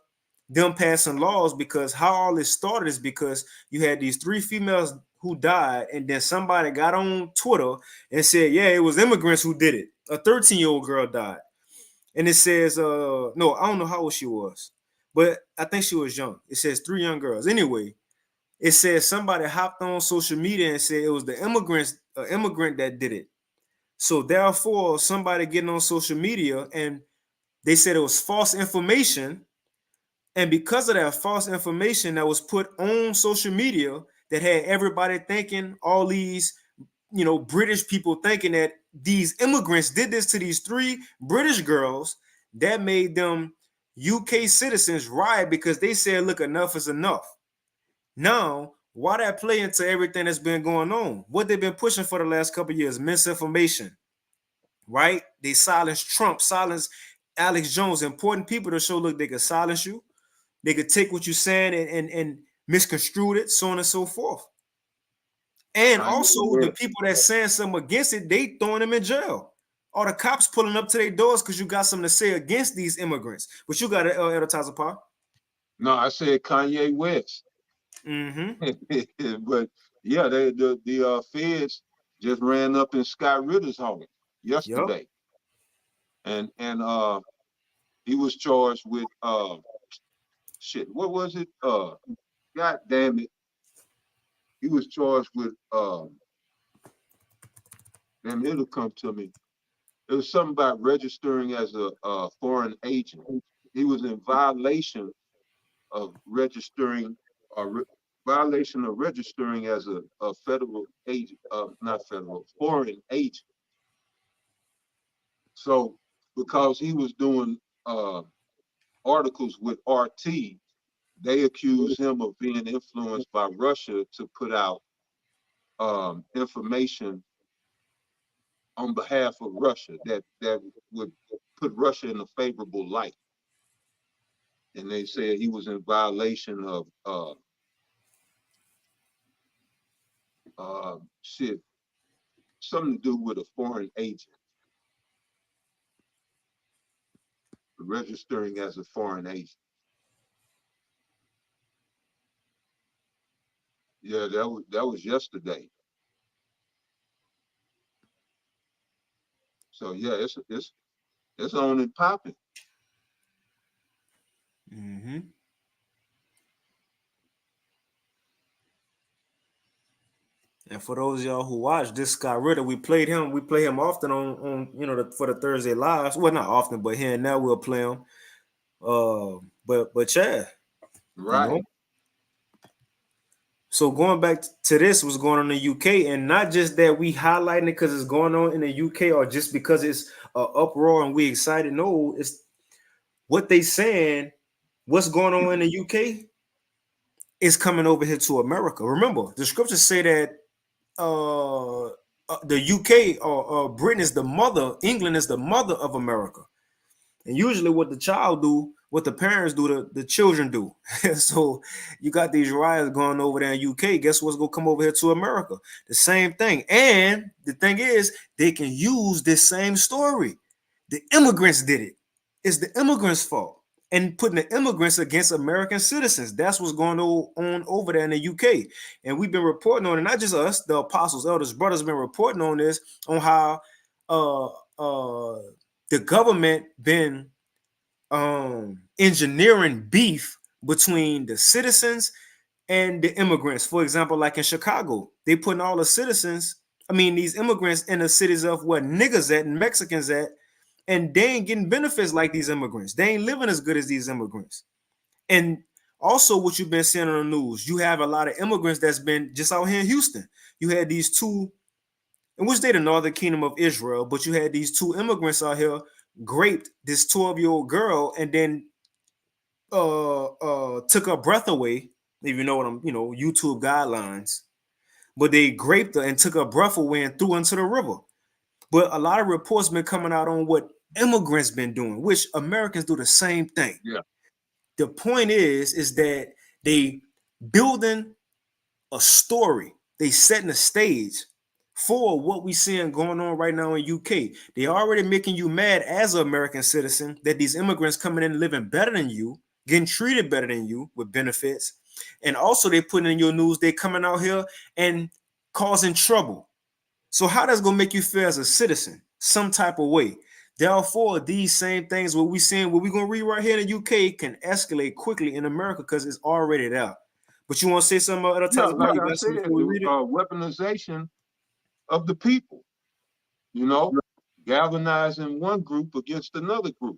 S1: them passing laws, because how all this started is because you had these 3 females who died, and then somebody got on Twitter and said, yeah, it was immigrants who did it. A 13-year-old girl died. And it says, no, I don't know how old she was, but I think she was young. It says 3 young girls. Anyway, it says somebody hopped on social media and said it was the immigrant that did it. So therefore, somebody getting on social media and they said it was false information. And because of that false information that was put on social media, that had everybody thinking, all these, British people thinking that these immigrants did this to these 3 British girls, that made them UK citizens riot, because they said, look, enough is enough. Now, why that play into everything that's been going on? What they've been pushing for the last couple of years, misinformation, right? They silenced Trump, silenced Alex Jones, important people to show, look, they could silence you. They could take what you're saying and misconstrue it, so on and so forth. And also the people that saying something against it, they throwing them in jail. Or the cops pulling up to their doors because you got something to say against these immigrants. But you got to advertise upon.
S2: No, I said Kanye West.
S1: Mm-hmm.
S2: But yeah, the feds just ran up in Scott Ritter's home yesterday,
S1: Yep.
S2: and he was charged with shit. What was it? God damn it, he was charged with damn, it'll come to me. It was something about registering as a foreign agent. He was in violation of registering, or violation of registering as a federal agent, not federal, foreign agent. So because he was doing articles with RT, they accused him of being influenced by Russia to put out information on behalf of Russia that would put Russia in a favorable light. And they said he was in violation of shit, something to do with a foreign agent, registering as a foreign agent. Yeah, that was yesterday. So yeah, it's on and popping.
S1: Mm-hmm. And for those of y'all who watch this Scott Ritter, we play him often on for the Thursday lives. Well, not often, but here and now we'll play him. But yeah, you
S2: Right.
S1: know. So going back to this, what's going on in the UK, and not just that we highlighting it because it's going on in the UK, or just because it's uproar and we excited. No, it's what they saying. What's going on in the UK is coming over here to America. Remember, the scriptures say that the UK or Britain is the mother, England is the mother of America. And usually what the child do, what the parents do, the children do. So you got these riots going over there in UK. Guess what's going to come over here to America? The same thing. And the thing is, they can use this same story. The immigrants did it. It's the immigrants' fault. And putting the immigrants against American citizens. That's what's going on over there in the UK. And we've been reporting on it, not just us, the apostles, elders, brothers been reporting on this, on how the government been engineering beef between the citizens and the immigrants. For example, like in Chicago, they putting all the citizens I mean, these immigrants in the cities of where niggas at and Mexicans at, and they ain't getting benefits like these immigrants. They ain't living as good as these immigrants. And also, what you've been seeing on the news, you have a lot of immigrants that's been just out here in Houston. You had these two, in which they the Northern Kingdom of Israel, but you had these two immigrants out here raped this 12-year-old girl and then took her breath away, if you know what I'm, YouTube guidelines. But they raped her and took her breath away and threw her into the river. But a lot of reports been coming out on what immigrants been doing, which Americans do the same thing.
S2: Yeah.
S1: The point is that they building a story. They setting a stage for what we seeing going on right now in UK. They already making you mad as an American citizen that these immigrants coming in living better than you, getting treated better than you with benefits. And also they putting in your news, they coming out here and causing trouble. So how that's gonna make you feel as a citizen, some type of way? Therefore, these same things, what we seeing, what we're gonna read right here in the UK, can escalate quickly in America because it's already there. But you want to say something about other
S2: Yeah,
S1: types of
S2: like
S1: you
S2: I
S1: got something
S2: said,
S1: before we read it?
S2: weaponization of the people, galvanizing one group against another group.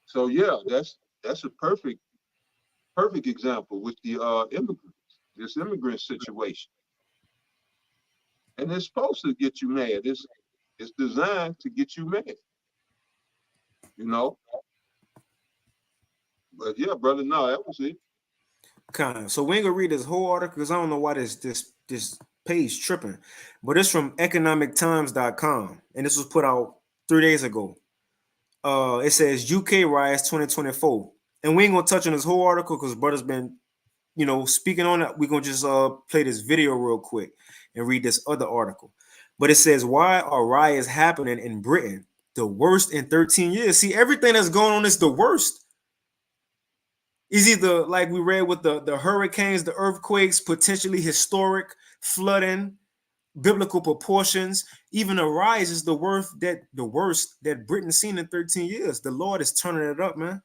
S2: So yeah, that's a perfect example with the immigrants, this immigrant situation. And it's supposed to get you mad. It's designed to get you mad, you know. But yeah, brother, no, that was it.
S1: Kind of. So we ain't gonna read this whole article because I don't know why this page tripping, but it's from economictimes.com and this was put out 3 days ago. It says UK riots 2024, and we ain't gonna touch on this whole article because brother's been, speaking on it. We're gonna just play this video real quick and read this other article. But it says, why are riots happening in Britain? The worst in 13 years. See, everything that's going on is the worst. Is either like we read with the hurricanes, the earthquakes, potentially historic flooding, biblical proportions. Even a rise is the worst that Britain's seen in 13 years. The Lord is turning it up, man.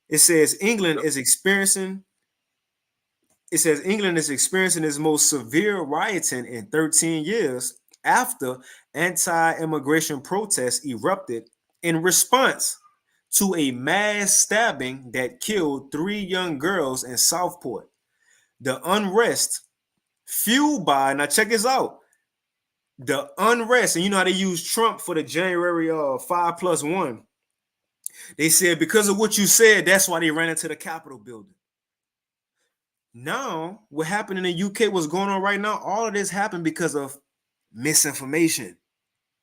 S1: It says England is experiencing its most severe rioting in 13 years after anti-immigration protests erupted in response to a mass stabbing that killed 3 young girls in Southport. The unrest fueled by, now check this out, the unrest, and you know how they use Trump for the January 5+1. They said because of what you said, that's why they ran into the Capitol building. Now, what happened in the UK, what's going on right now, all of this happened because of misinformation.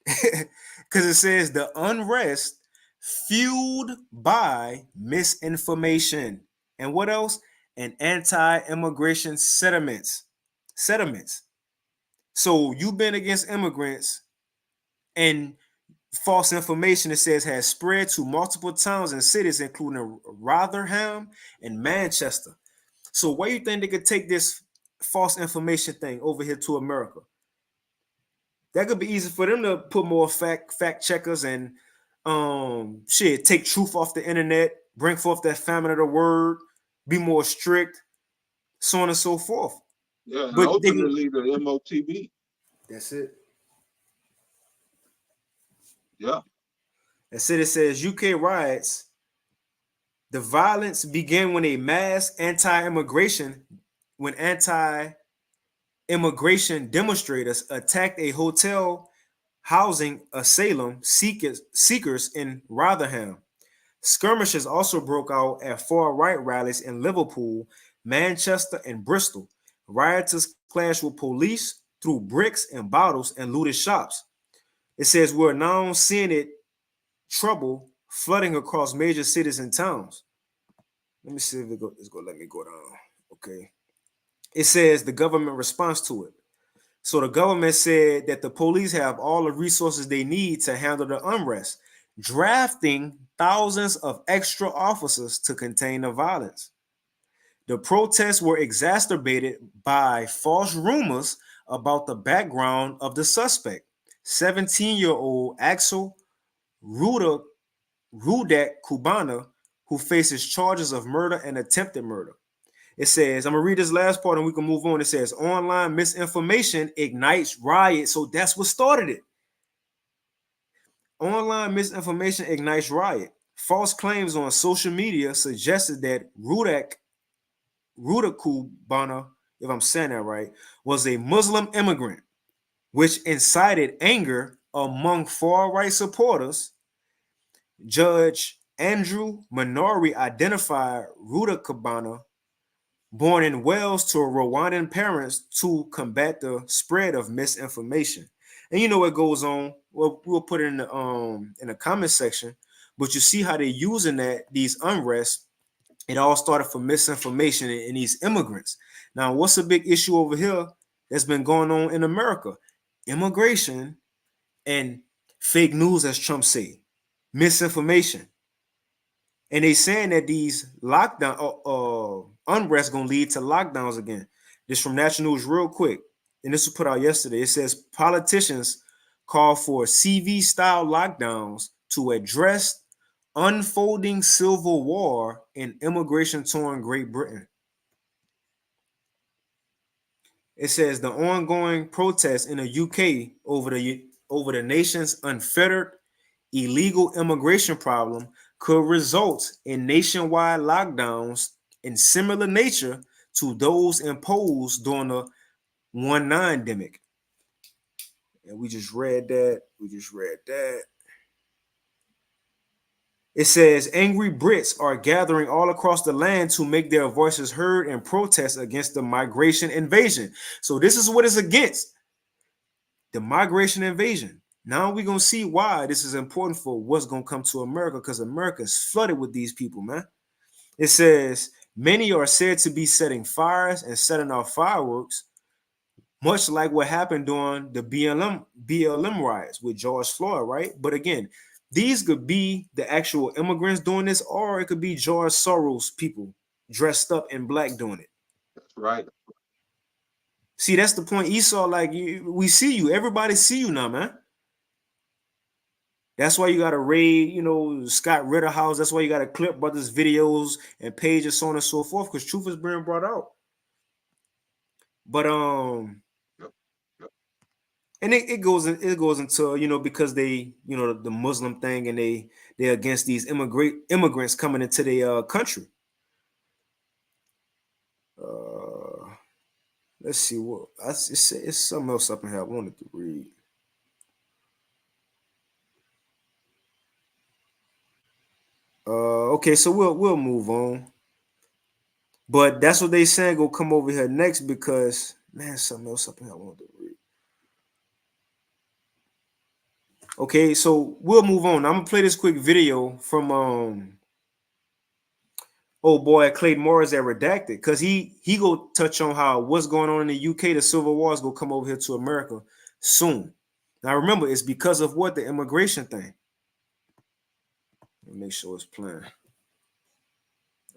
S1: Because it says the unrest fueled by misinformation. And what else? And anti-immigration sentiments. So you've been against immigrants, and false information, it says, has spread to multiple towns and cities, including Rotherham and Manchester. So why do you think they could take this false information thing over here to America? That could be easy for them to put more fact checkers and take truth off the internet, bring forth that famine of the word, be more strict, so on and so forth.
S2: Yeah, and
S1: But
S2: ultimately the MOTB.
S1: That's it.
S2: Yeah.
S1: That's it. It says UK riots. The violence began when anti-immigration demonstrators attacked a hotel housing asylum seekers in Rotherham. Skirmishes also broke out at far-right rallies in Liverpool, Manchester, and Bristol. Rioters clashed with police, threw bricks and bottles, and looted shops. It says we're now seeing it trouble flooding across major cities and towns. Let me see if it's going to let me go down. Okay. It says the government response to it. So the government said that the police have all the resources they need to handle the unrest, drafting thousands of extra officers to contain the violence. The protests were exacerbated by false rumors about the background of the suspect, 17-year-old Axel Rudak Cubana, who faces charges of murder and attempted murder. It says, I'm gonna read this last part and we can move on. It says, online misinformation ignites riots. So that's what started it. Online misinformation ignites riot. False claims on social media suggested that Rudakubana, if I'm saying that right, was a Muslim immigrant, which incited anger among far-right supporters. Judge Andrew Minori identified Rudakubana, born in Wales to Rwandan parents, to combat the spread of misinformation. And you know what goes on. Well, we'll put it in the comment section, but you see how they're using these unrest. It all started from misinformation and these immigrants. Now, what's a big issue over here that's been going on in America? Immigration and fake news, as Trump say, misinformation. And they saying that these lockdown unrest gonna lead to lockdowns again. This from National News real quick. And this was put out yesterday. It says politicians call for CV style lockdowns to address unfolding civil war in immigration torn Great Britain. It says the ongoing protests in the UK over the nation's unfettered illegal immigration problem could result in nationwide lockdowns in similar nature to those imposed during the 19 demic. And we just read that. It says angry Brits are gathering all across the land to make their voices heard and protest against the migration invasion. So this is what it's against. The migration invasion. Now we're going to see why this is important for what's going to come to America, because America is flooded with these people, man. It says many are said to be setting fires and setting off fireworks, much like what happened during the BLM riots with George Floyd, right? But again, these could be the actual immigrants doing this, or it could be George Soros people dressed up in black doing it.
S2: That's right.
S1: See, that's the point. Esau, like, we see you. Everybody see you now, man. That's why you got to raid, Scott Ritter house. That's why you got to clip brothers' videos and pages, so on and so forth, because truth is being brought out. But and it goes into, because they, the Muslim thing, and they're against these immigrants coming into their country. Let's see what it's something else up in here I wanted to read. Okay, so we'll move on. But that's what they saying go come over here next, because man, something else up in here I wanted to read. Okay, so we'll move on. I'm gonna play this quick video from old boy Clayton Morris at Redacted, because he go touch on how what's going on in the UK, the Civil War is gonna come over here to America soon. Now remember, it's because of what? The immigration thing. Let me make sure it's playing.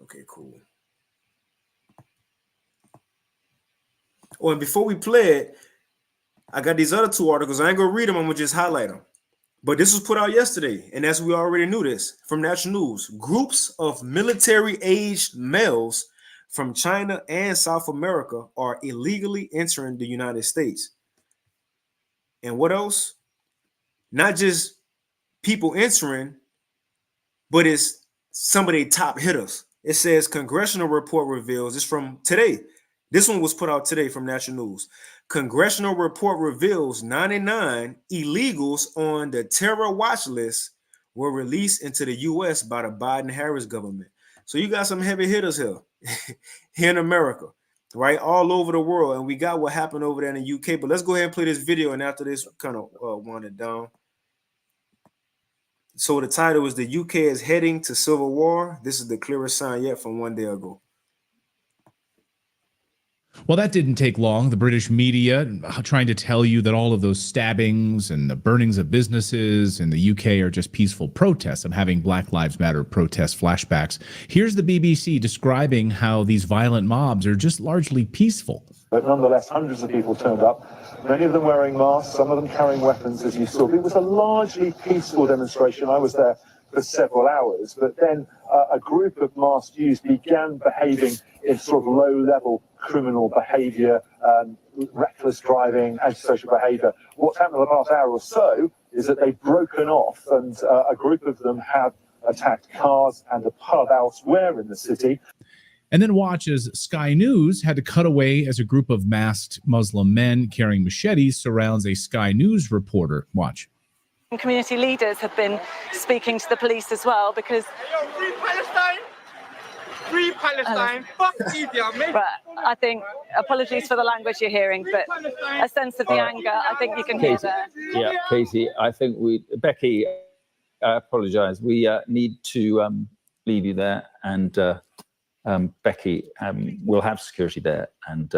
S1: Okay, cool. Oh, and before we play it, I got these other two articles. I ain't gonna read them, I'm gonna just highlight them. But this was put out yesterday, and as we already knew this from National News. Groups of military-aged males from China and South America are illegally entering the United States. And what else? Not just people entering, but it's some of their top hitters. It says congressional report reveals, it's from today. This one was put out today from National News. Congressional report reveals 99 illegals on the terror watch list were released into the U.S. by the Biden-Harris government. So you got some heavy hitters here, here in America, right? All over the world. And we got what happened over there in the UK. But let's go ahead and play this video. And after this, kind of wind it down. So the title is "The UK is Heading to Civil War." This is the clearest sign yet from one day ago.
S10: Well, that didn't take long. The British media trying to tell you that all of those stabbings and the burnings of businesses in the UK are just peaceful protests. I'm having Black Lives Matter protest flashbacks. Here's the BBC describing how these violent mobs are just largely peaceful.
S11: But nonetheless, hundreds of people turned up, many of them wearing masks, some of them carrying weapons, as you saw. It was a largely peaceful demonstration. I was there for several hours. But then a group of masked youths began behaving in sort of low-level criminal behaviour, reckless driving, antisocial behaviour. What's happened in the past hour or so is that they've broken off, and a group of them have attacked cars and a pub elsewhere in the city.
S10: And then watch as Sky News had to cut away as a group of masked Muslim men carrying machetes surrounds a Sky News reporter. Watch.
S12: Community leaders have been speaking to the police as well because...
S13: Free Palestine! Free Palestine! Fuck India, mate!
S12: But I think, apologies for the language you're hearing, but a sense of the anger, I think you can hear there.
S14: Yeah, Casey, I think Becky, I apologise. We need to leave you there, and Becky, we'll have security there, and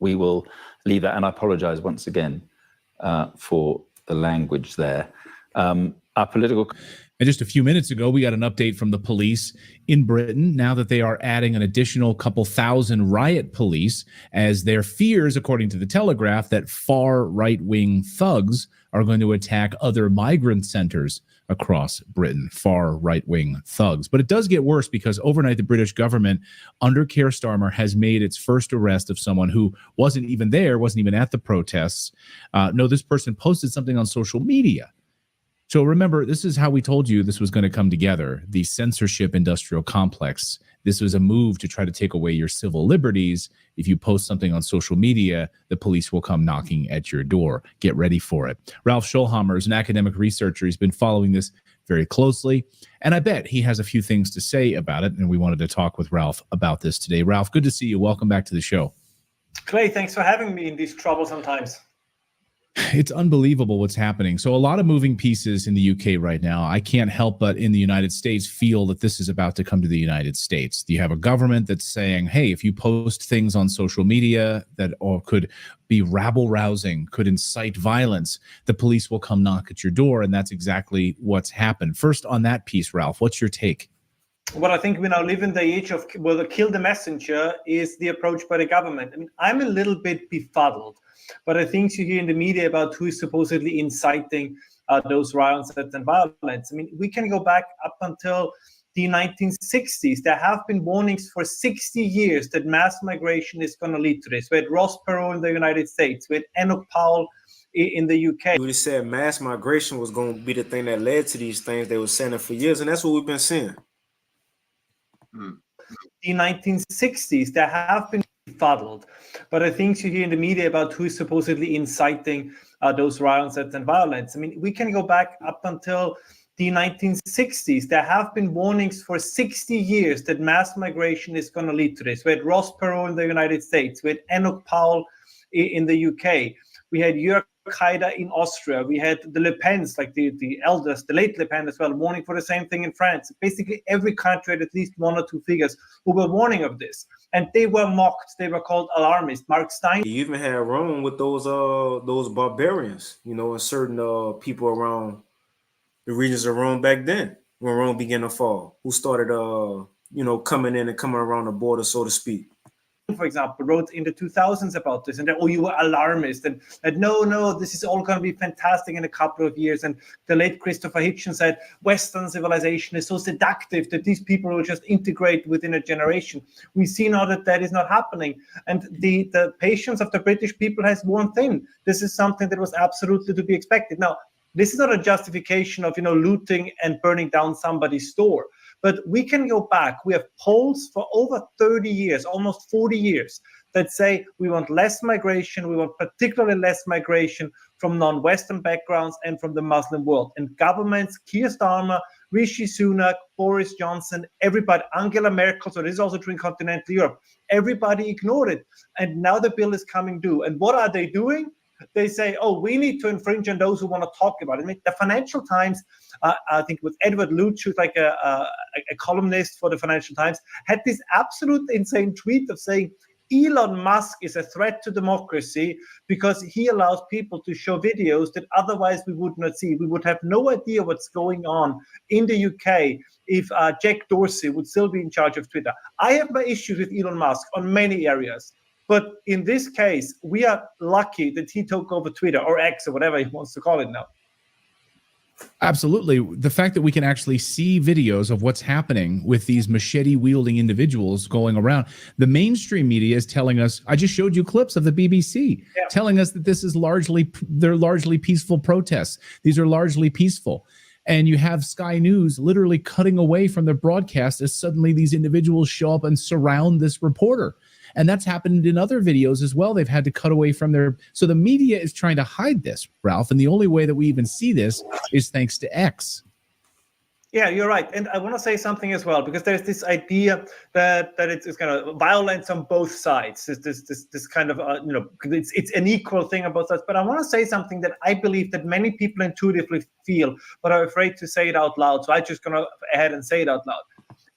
S14: we will leave that. And I apologise once again for the language there. Our political...
S10: And just a few minutes ago, we got an update from the police in Britain now that they are adding an additional couple thousand riot police as their fears, according to the Telegraph, that far right-wing thugs are going to attack other migrant centers across Britain, far right-wing thugs. But it does get worse because overnight the British government under Keir Starmer has made its first arrest of someone who wasn't even there, wasn't even at the protests. No, this person posted something on social media. So remember, this is how we told you this was going to come together, the censorship industrial complex. This was a move to try to take away your civil liberties. If you post something on social media, the police will come knocking at your door. Get ready for it. Ralph Schulhammer is an academic researcher. He's been following this very closely, and I bet he has a few things to say about it, and we wanted to talk with Ralph about this today. Ralph, good to see you. Welcome back to the show.
S15: Clay, thanks for having me in these troublesome times.
S10: It's unbelievable what's happening. So a lot of moving pieces in the UK right now. I can't help but in the United States feel that this is about to come to the United States. You have a government that's saying, hey, if you post things on social media that or could be rabble-rousing, could incite violence, the police will come knock at your door. And that's exactly what's happened. First on that piece, Ralph, what's your take?
S15: Well, I think we now live in the age of, well, kill the messenger is the approach by the government. I mean, I'm a little bit befuddled. But I think you hear in the media about who is supposedly inciting those riots and violence. I mean, we can go back up until the 1960s. There have been warnings for 60 years that mass migration is going to lead to this. We had Ross Perot in the United States. We had Enoch Powell in the UK.
S1: We said mass migration was going to be the thing that led to these things. They were saying it for years, and that's what we've been seeing.
S15: The 1960s, there have been befuddled. But I think you hear in the media about who is supposedly inciting those riots and violence. I mean, we can go back up until the 1960s. There have been warnings for 60 years that mass migration is going to lead to this. We had Ross Perot in the United States. We had Enoch Powell in the UK. We had Jörg Haider in Austria. We had the Le Pens, like the eldest, the late Le Pen as well, warning for the same thing in France. Basically, every country had at least one or two figures who were warning of this. And they were mocked. They were called alarmists. Mark Stein.
S1: You even had Rome with those barbarians, you know, and certain people around the regions of Rome back then when Rome began to fall, who started, you know, coming in and coming around the border, so to speak.
S15: For example, wrote in the 2000s about this, and that, oh, you were alarmist, and no, this is all going to be fantastic in a couple of years. And the late Christopher Hitchens said, Western civilization is so seductive that these people will just integrate within a generation. We see now that that is not happening, and the patience of the British people has worn thin. This is something that was absolutely to be expected. Now, this is not a justification of, you know, looting and burning down somebody's store. But we can go back. We have polls for over 30 years, almost 40 years, that say we want less migration. We want particularly less migration from non-Western backgrounds and from the Muslim world. And governments, Keir Starmer, Rishi Sunak, Boris Johnson, everybody, Angela Merkel, so this is also true in continental Europe, everybody ignored it. And now the bill is coming due. And what are they doing? They say, oh, we need to infringe on those who want to talk about it. I mean, the Financial Times, I think with Edward Lutz, who's like a columnist for the Financial Times, had this absolute insane tweet of saying Elon Musk is a threat to democracy because he allows people to show videos that otherwise we would not see. We would have no idea what's going on in the UK if Jack Dorsey would still be in charge of Twitter. I have my issues with Elon Musk on many areas. But in this case, we are lucky that he took over Twitter or X or whatever he wants to call it now.
S10: Absolutely. The fact that we can actually see videos of what's happening with these machete wielding individuals going around. The mainstream media is telling us, I just showed you clips of the BBC telling us that this is they're largely peaceful protests. These are largely peaceful. And you have Sky News literally cutting away from their broadcast as suddenly these individuals show up and surround this reporter. And that's happened in other videos as well. They've had to cut away from their. So the media is trying to hide this, Ralph. And the only way that we even see this is thanks to X.
S15: Yeah, you're right. And I want to say something as well, because there's this idea that it's kind of violence on both sides. This kind of, it's an equal thing on both sides. But I want to say something that I believe that many people intuitively feel, but are afraid to say it out loud. So I'm just going to ahead and say it out loud.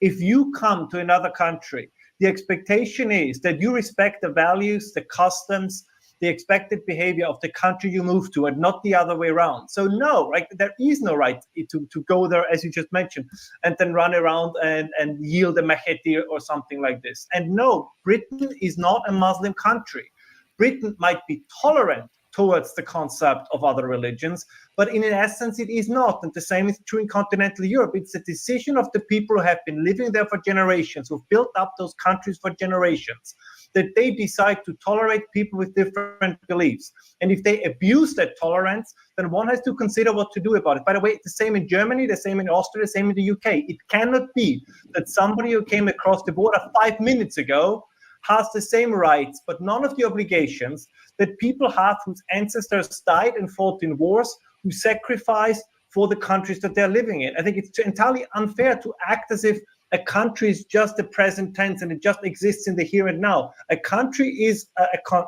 S15: If you come to another country, the expectation is that you respect the values, the customs, the expected behavior of the country you move to, and not the other way around. So no, right, there is no right to go there, as you just mentioned, and then run around and yield a machete or something like this. And no, Britain is not a Muslim country. Britain might be tolerant towards the concept of other religions, but in essence it is not. And the same is true in continental Europe. It's a decision of the people who have been living there for generations, who've built up those countries for generations, that they decide to tolerate people with different beliefs. And if they abuse that tolerance, then one has to consider what to do about it. By the way, the same in Germany, the same in Austria, the same in the UK. It cannot be that somebody who came across the border 5 minutes ago has the same rights, but none of the obligations that people have whose ancestors died and fought in wars, who sacrificed for the countries that they're living in. I think it's entirely unfair to act as if a country is just the present tense and it just exists in the here and now. A country is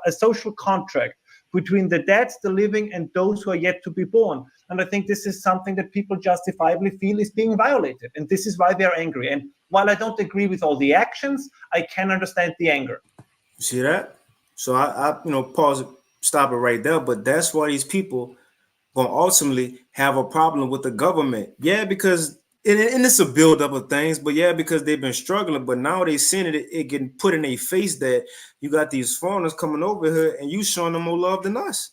S15: a social contract between the dead, the living, and those who are yet to be born. And I think this is something that people justifiably feel is being violated. And this is why they're angry. And while I don't agree with all the actions, I can understand the anger.
S1: You see that? So I pause, stop it right there. But that's why these people gonna ultimately have a problem with the government. Yeah, because and it's a buildup of things, but yeah, because they've been struggling, but now they seeing it getting put in their face that you got these foreigners coming over here and you showing them more love than us.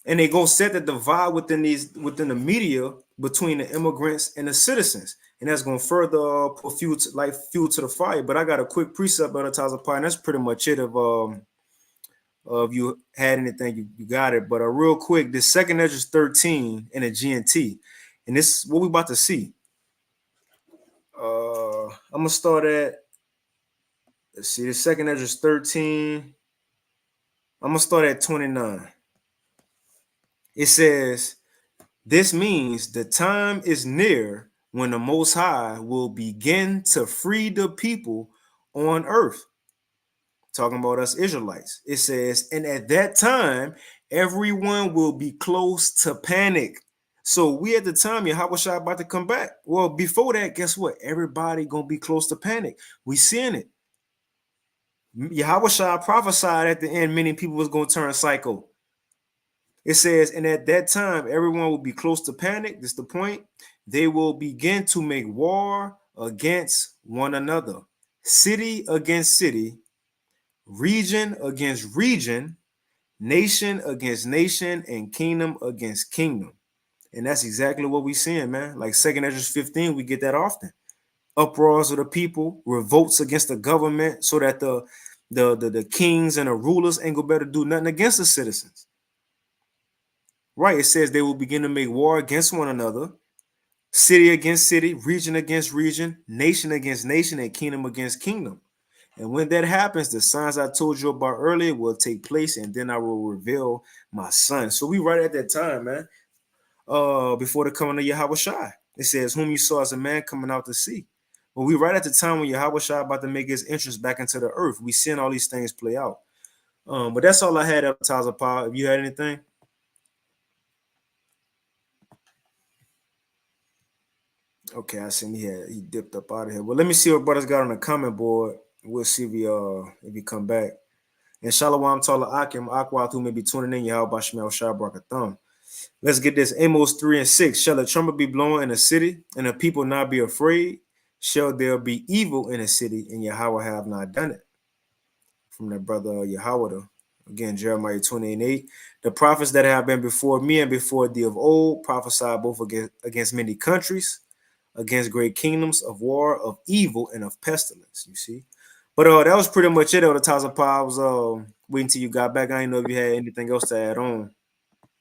S1: And they gonna set the divide within the media between the immigrants and the citizens. And that's gonna further put fuel to the fire. But I got a quick precept on the Taza Pie, and that's pretty much it of you had anything, you got it. But real quick, this 2nd Ezra 13 in a GNT, and this is what we about to see. I'm gonna start at, let's see, the 2nd Ezra 13. I'm gonna start at 29. It says, this means the time is near when the Most High will begin to free the people on earth. Talking about us Israelites. It says, and at that time, everyone will be close to panic. So we at the time, Yahweh Shai about to come back. Well, before that, guess what? Everybody gonna be close to panic. We seeing it. Yahweh Shai prophesied at the end, many people was gonna turn psycho. It says, and at that time, everyone will be close to panic. This is the point. They will begin to make war against one another, city against city, region against region, nation against nation, and kingdom against kingdom. And that's exactly what we're seeing, man. Like 2nd Ezra 15, we get that often. Uproars of the people, revolts against the government, so that the kings and the rulers ain't gonna better do nothing against the citizens. Right, it says they will begin to make war against one another, city against city, region against region, nation against nation, and kingdom against kingdom. And when that happens, the signs I told you about earlier will take place, and then I will reveal my son. So we right at that time, man. Before the coming of Yahweh Shai. It says, whom you saw as a man coming out to sea. But we right at the time when Yahweh Shai about to make his entrance back into the earth. We seeing all these things play out. But that's all I had up Taza Pa. If you had anything. Okay, I seen he dipped up out of here. Well, let me see what brothers got on the comment board. We'll see if he come back. And Shalom Tala Akim, Aqua, who may be tuning in, Yahweh Shemel Shabrakatham. Let's get this. Amos 3 and 6. Shall a trumpet be blown in a city, and the people not be afraid? Shall there be evil in a city, and Yahweh have not done it? From their brother Yahweh. Again, Jeremiah 28:8. The prophets that have been before me and before thee of old prophesied both against many countries, against great kingdoms of war, of evil, and of pestilence. You see. But that was pretty much it. The Taza Pa. I was waiting till you got back. I didn't know if you had anything else to add on.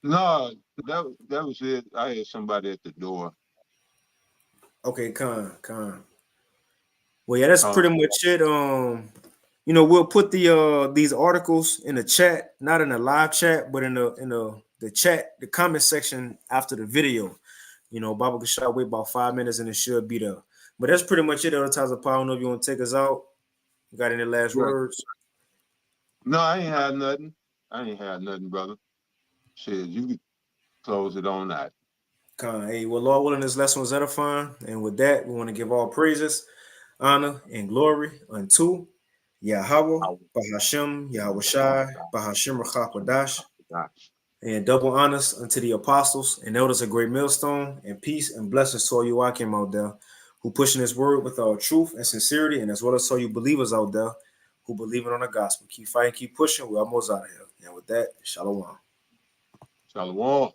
S2: No, that was it. I had somebody at the door.
S1: Okay, con. Well, yeah, that's pretty much it. We'll put these articles in the chat, not in the live chat, but in the chat, the comment section after the video. Baba can shot wait about 5 minutes and it should be there. But that's pretty much it. Other times, I don't know if you want to take us out. You got any last words?
S2: No, I ain't had nothing, brother. Shit, you can close it on that.
S1: Hey, well, Lord willing, this lesson was edifying. And with that, we want to give all praises, honor, and glory unto Yahweh, Bahashem, Yahweh Shai, Bahashem Rachakwadash, and double honors unto the apostles and elders of Great Millstone, and peace and blessings to all you Akim out there who pushing this word with all truth and sincerity, and as well as all you believers out there who believe on the gospel. Keep fighting, keep pushing. We're almost out of here. And with that, shalom.
S2: Shalom.